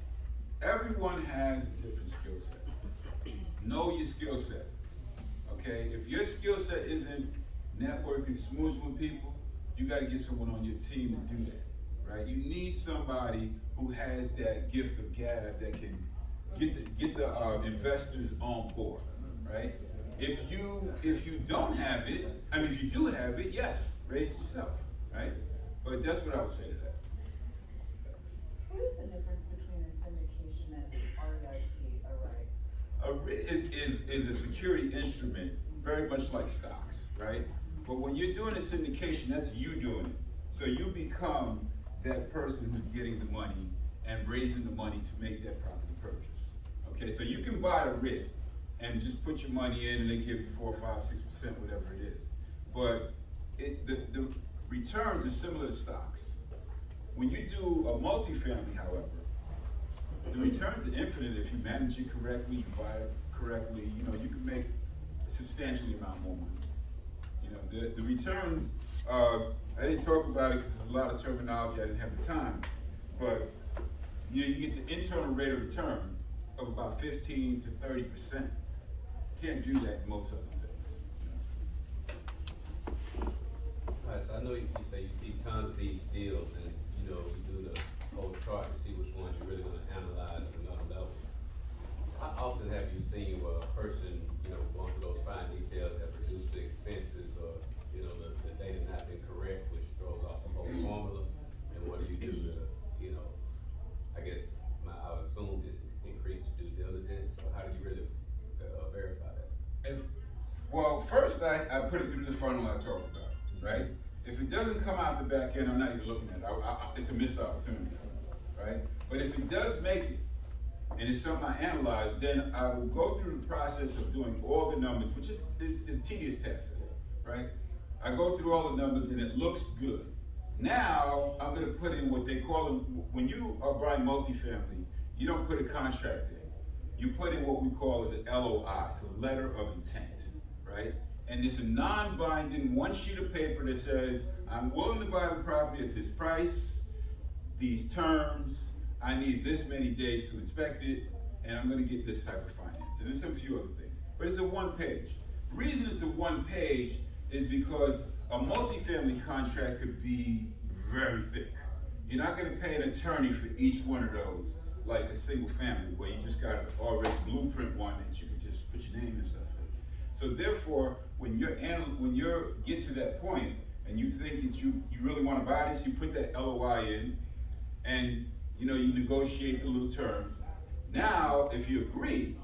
everyone has a different skill set. Know your skill set, okay? If your skill set isn't networking, smoothing with people, you gotta get someone on your team to do that, right? You need somebody who has that gift of gab that can get the investors on board, right? If you don't have it, I mean, if you do have it, yes, raise it yourself, right? But that's what I would say to that. What is the difference between a syndication and REIT, a right? A REIT is a security instrument, very much like stocks, right? But when you're doing a syndication, that's you doing it. So you become that person who's getting the money and raising the money to make that property purchase. Okay, so you can buy a REIT and just put your money in and they give you 4, 5, 6%, whatever it is. But the returns are similar to stocks. When you do a multifamily, however, the returns are infinite if you manage it correctly, you buy it correctly, you know, you can make a substantially amount more money. You know, the returns, I didn't talk about it because there's a lot of terminology, I didn't have the time, but you get the internal rate of return of about 15 to 30%. Can't do that in most other things. Alright, so I know you say you see tons of these deals and, you know, you do the whole chart to see which ones you're really gonna analyze at another level. How often have you seen where a person, you know, going through those fine details have reduced the expenses or, you know, the data not been correct, which throws off the whole formula? And what do you do to, you know, I guess, I would assume this increase the due diligence, or how do you really verify that? Well, first I put it through the funnel I talked about, right? If it doesn't come out the back end, I'm not even looking at it. It's a missed opportunity, right? But if it does make it, and it's something I analyze, then I will go through the process of doing all the numbers, which is a tedious task, right? I go through all the numbers and it looks good. Now, I'm gonna put in what they call them, when you are buying multifamily, you don't put a contract in. You put in what we call as an LOI, it's a letter of intent, right? And it's a non-binding one sheet of paper that says, I'm willing to buy the property at this price, these terms, I need this many days to inspect it, and I'm gonna get this type of finance. And there's a few other things, but it's a one page. The reason it's a one page is because a multifamily contract could be very thick. You're not gonna pay an attorney for each one of those, like a single family, where you just got an already blueprint one that you can just put your name and stuff in. So therefore, when you get to that point, and you think that you really wanna buy this, you put that LOI in, and you know, you negotiate the little terms. Now, if you agree,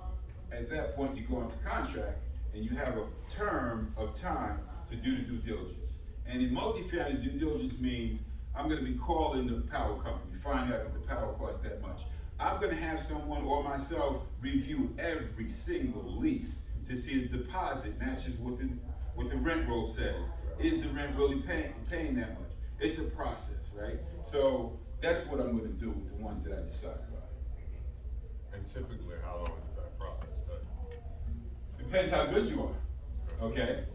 at that point you go into contract, and you have a term of time to do the due diligence. And in multifamily, due diligence means I'm gonna be calling the power company, find out that the power costs that much. I'm gonna have someone or myself review every single lease to see the deposit matches what the rent roll says. Is the rent really paying that much? It's a process, right? So that's what I'm gonna do with the ones that I decide about. And typically, how long is that process take? Depends how good you are, okay?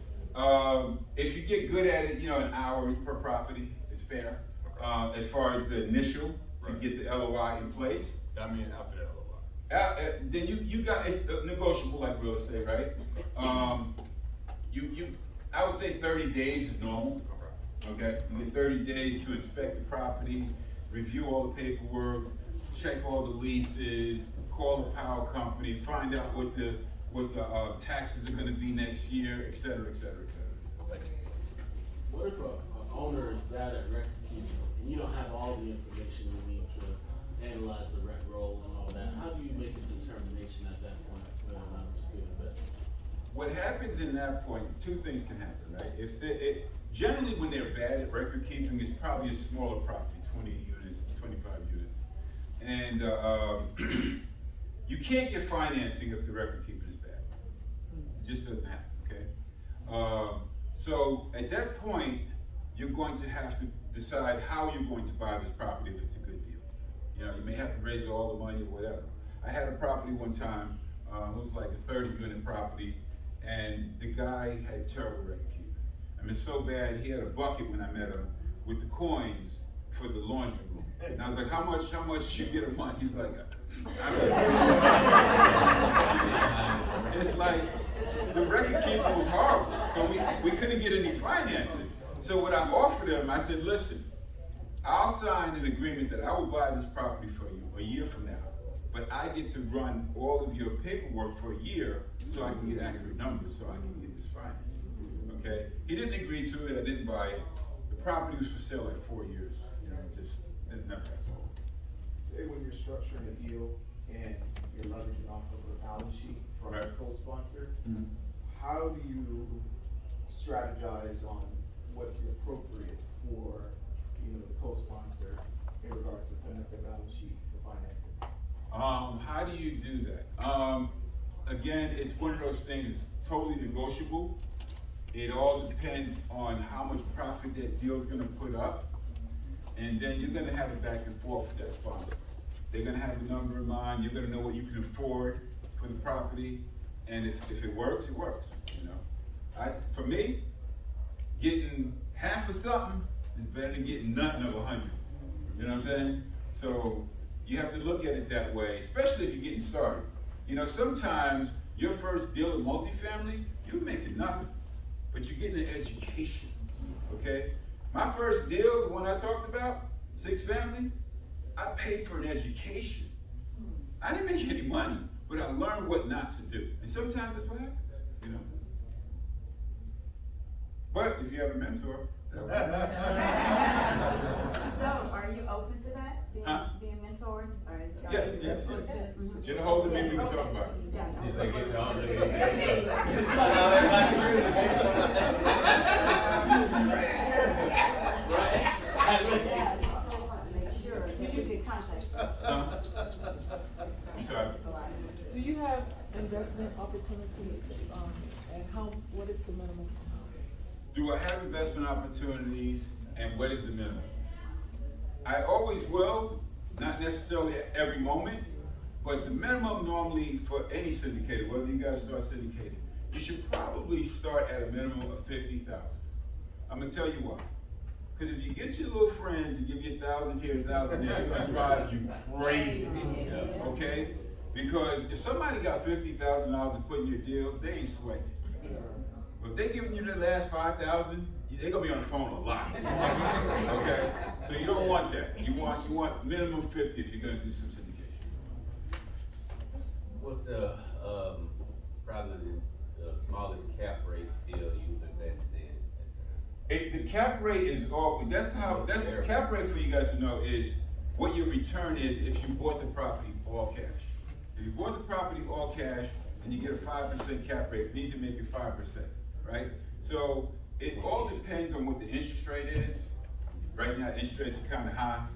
If you get good at it, you know, an hour per property is fair. As far as the initial, to get the LOI in place. I mean, after that LOI. Then you got, it's negotiable like real estate, right? I would say 30 days is normal, okay? You get 30 days to inspect the property, review all the paperwork, check all the leases, call the power company, find out what the taxes are gonna be next year, et cetera, et cetera, et cetera. What if an owner is bad at record keeping and you don't have all the information you need to analyze the rent roll and all that? How do you make a determination at that point whether or not it's a good investment? What happens in that point, two things can happen, right? Generally when they're bad at record keeping, it's probably a smaller property, 20 units, 25 units. And you can't get financing if the record keeping is bad. It just doesn't happen, okay? So at that point, you're going to have to decide how you're going to buy this property if it's a good deal. You know, you may have to raise all the money or whatever. I had a property one time, it was like a 30-unit property, and the guy had terrible record keeping. I mean, so bad, he had a bucket when I met him with the coins for the laundry room. And I was like, how much you get a month? He's like, I don't know. It's like, the record keeping was horrible. So we couldn't get any financing. So what I offered him, I said, listen, I'll sign an agreement that I will buy this property for you a year from now, but I get to run all of your paperwork for a year so I can get accurate numbers, so I can get this finance. Okay? He didn't agree to it, I didn't buy it. The property was for sale like 4 years. You know, it just, it never got sold. Say when you're structuring a deal and you're leveraging off of a balance sheet from a Right. co-sponsor, Mhm. how do you strategize on what's appropriate for, the co-sponsor in regards to putting up the balance sheet for financing? How do you do that? Again, it's one of those things, it's totally negotiable. It all depends on how much profit that deal's gonna put up. And then you're gonna have it back and forth with that sponsor. They're gonna have a number in mind, you're gonna know what you can afford for the property, and if it works, it works, you know? For me, getting half of something is better than getting nothing of 100. You know what I'm saying? So you have to look at it that way, especially if you're getting started. You know, sometimes your first deal of multifamily, you're making nothing, but you're getting an education, okay? My first deal, the one I talked about, 6 family, I paid for an education. I didn't make any money, but I learned what not to do. And sometimes that's what happens, you know? But if you have a mentor, that would So, are you open to that, Huh? being mentors, or? Yes, yes, yes. Get a hold of me, we can talk about it. Yeah. He's like, get your own Yeah, so I just want to make sure that you get contact. I'm sorry. Do you have investment opportunities, and what is the minimum? Do I have investment opportunities, and what is the minimum? I always will, not necessarily at every moment, but the minimum normally for any syndicator, whether you guys start syndicating, you should probably start at a minimum of 50,000. I'm gonna tell you why. Because if you get your little friends and give you 1,000 here, 1,000 there, it's gonna drive you crazy, okay? Because if somebody got $50,000 to put in your deal, they ain't sweating. But if they giving you the last 5,000, they're gonna be on the phone a lot, okay? So you don't want that. You want minimum 50 if you're gonna do some syndication. What's the, probably the smallest cap rate deal you've invested in? The cap rate is that's the cap rate for you guys to know is what your return is if you bought the property all cash. If you bought the property all cash and you get a 5% cap rate, it means you make it 5%, right? So it all depends on what the interest rate is. Right now, interest rates are kind of high,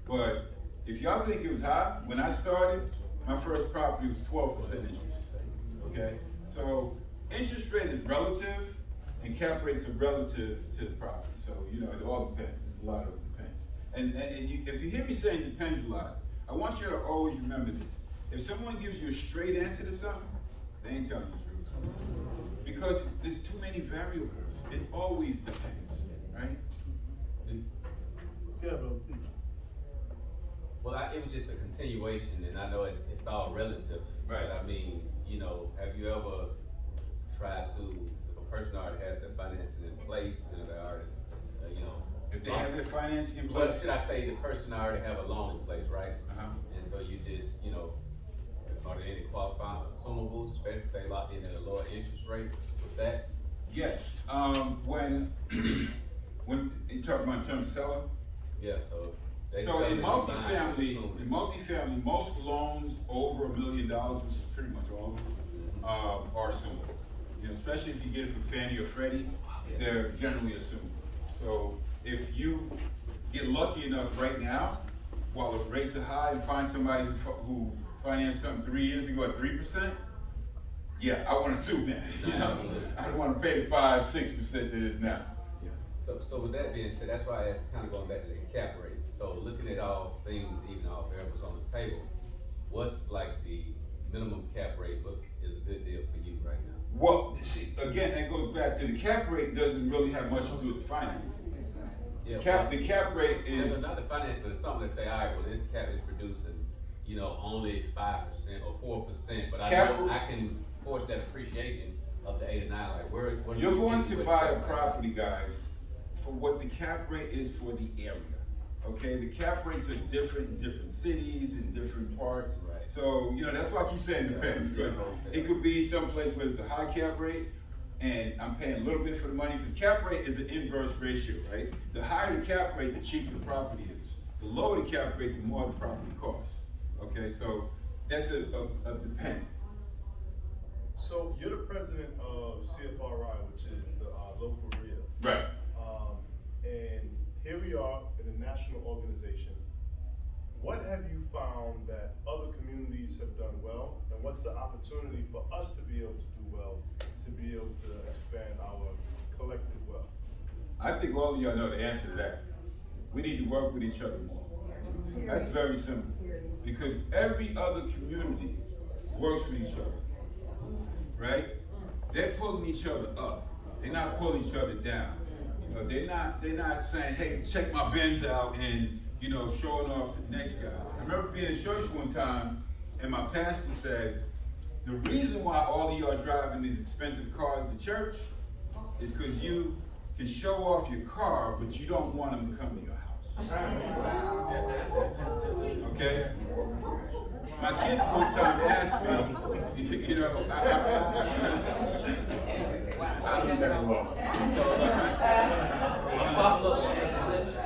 but if y'all think it was high, when I started, my first property was 12% interest, okay? So interest rate is relative, and cap rates are relative to the property. So, it all depends. It's a lot of depends. And if you hear me saying depends a lot, I want you to always remember this. If someone gives you a straight answer to something, they ain't telling you the truth. Because there's too many variables. It always depends, right? Well, it was just a continuation, and I know it's all relative. Right. But I mean, have you ever tried to, if a person already has their financing in place, they already, If they have their financing in well, place. should I say the person already have a loan in place, right? Uh-huh. And so you just, are there any qualifying consumables, especially if they locked in at a lower interest rate with that? Yes, when you talk about in terms of selling, Yeah, so. they so sell in it multifamily, most loans over $1 million, which is pretty much all of them, are assumed. Especially if you get it from Fannie or Freddie, they're generally assumed. So if you get lucky enough right now, while the rates are high, and find somebody who financed something 3 years ago at 3%, yeah, I want to assume that. I don't want to pay the 5-6% that it is now. So with that being said, that's why I asked, kind of going back to the cap rate. So looking at all things, even all variables on the table, what's like the minimum cap rate, is a good deal for you right now? Well, see, again, that goes back to the cap rate doesn't really have much to do with the financing. Yeah, The cap rate is, no, not the finance, but it's something that say, all right, well, this cap is producing, only 5% or 4%, but I know I can force that appreciation up to 8 or 9, like where do you're you going get to with buy a cap rate? property, guys, for what the cap rate is for the area. Okay, the cap rates are different in different cities, in different parts. Right. So, you know, that's why I keep saying depends, because it could be someplace where it's a high cap rate, and I'm paying a little bit for the money, because cap rate is an inverse ratio, right? The higher the cap rate, the cheaper the property is. The lower the cap rate, the more the property costs. Okay, so that's a depend. So you're the president of CFRI, which is the local RIA. Right. And here we are in a national organization. What have you found that other communities have done well, and what's the opportunity for us to be able to do well, to be able to expand our collective wealth? I think all of y'all know the answer to that. We need to work with each other more. That's very simple. Because every other community works with each other, right? They're pulling each other up. They're not pulling each other down. You know, they're not saying, hey, check my Benz out and, you know, showing off to the next guy. I remember being in church one time, and my pastor said, the reason why all of you are driving these expensive cars to church is because you can show off your car, but you don't want them to come to your house. Okay? My kids one time asked me, you know, I'll leave that alone.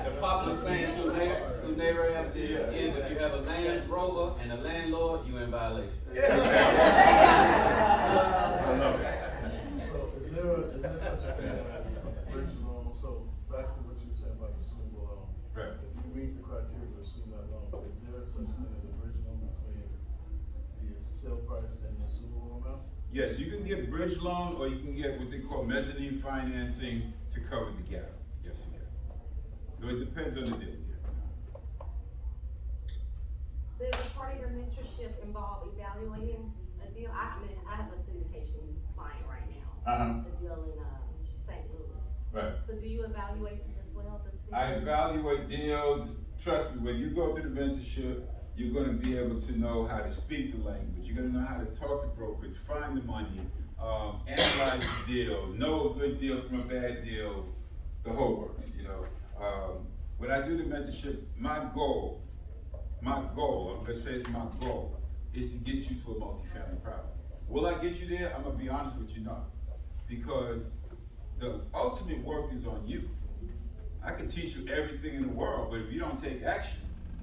The popular saying through neighborhood is if you have a Land Rover and a landlord, you in violation. I love it. So is there such a thing as a bridge loan? So back to what you were saying about the student loan. Right. If you meet the criteria to assume that loan, is there such a thing as a bridge loan between the sale price and the student loan amount? Yes, you can get bridge loan, or you can get what they call mezzanine financing to cover the gap. Yes, you can. So it depends on the deal. Does a part of your mentorship involve evaluating a deal? I mean, I have a syndication client right now. A deal in, St. Louis. Right. So do you evaluate as well to see? I evaluate deals. Trust me, when you go through the mentorship, you're going to be able to know how to speak the language. You're going to know how to talk to brokers, find the money, analyze the deal, know a good deal from a bad deal, the whole works, you know. When I do the mentorship, my goal, I'm going to say it's my goal, is to get you to a multifamily property. Will I get you there? I'm going to be honest with you, no. Because the ultimate work is on you. I can teach you everything in the world, but if you don't take action,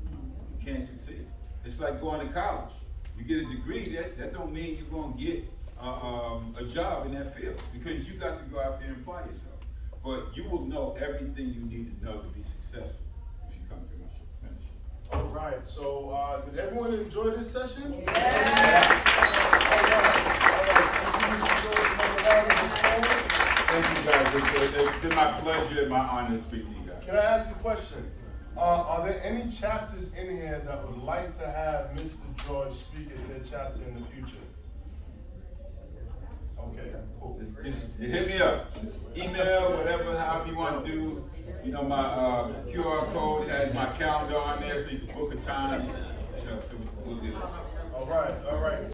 you can't succeed. It's like going to college. You get a degree, that don't mean you're going to get a job in that field, because you got to go out there and apply yourself. But you will know everything you need to know to be successful if you come to mentorship. All right, so did everyone enjoy this session? Thank you guys. It's been my pleasure and my honor to speak to you guys. Can I ask a question? Are there any chapters in here that would like to have Mr. George speak at their chapter in the future? Okay, cool. Just hit me up. Just email, whatever, however you want to do. You know, my QR code has my calendar on there, so you can book a time. You know, so we'll do that. All right.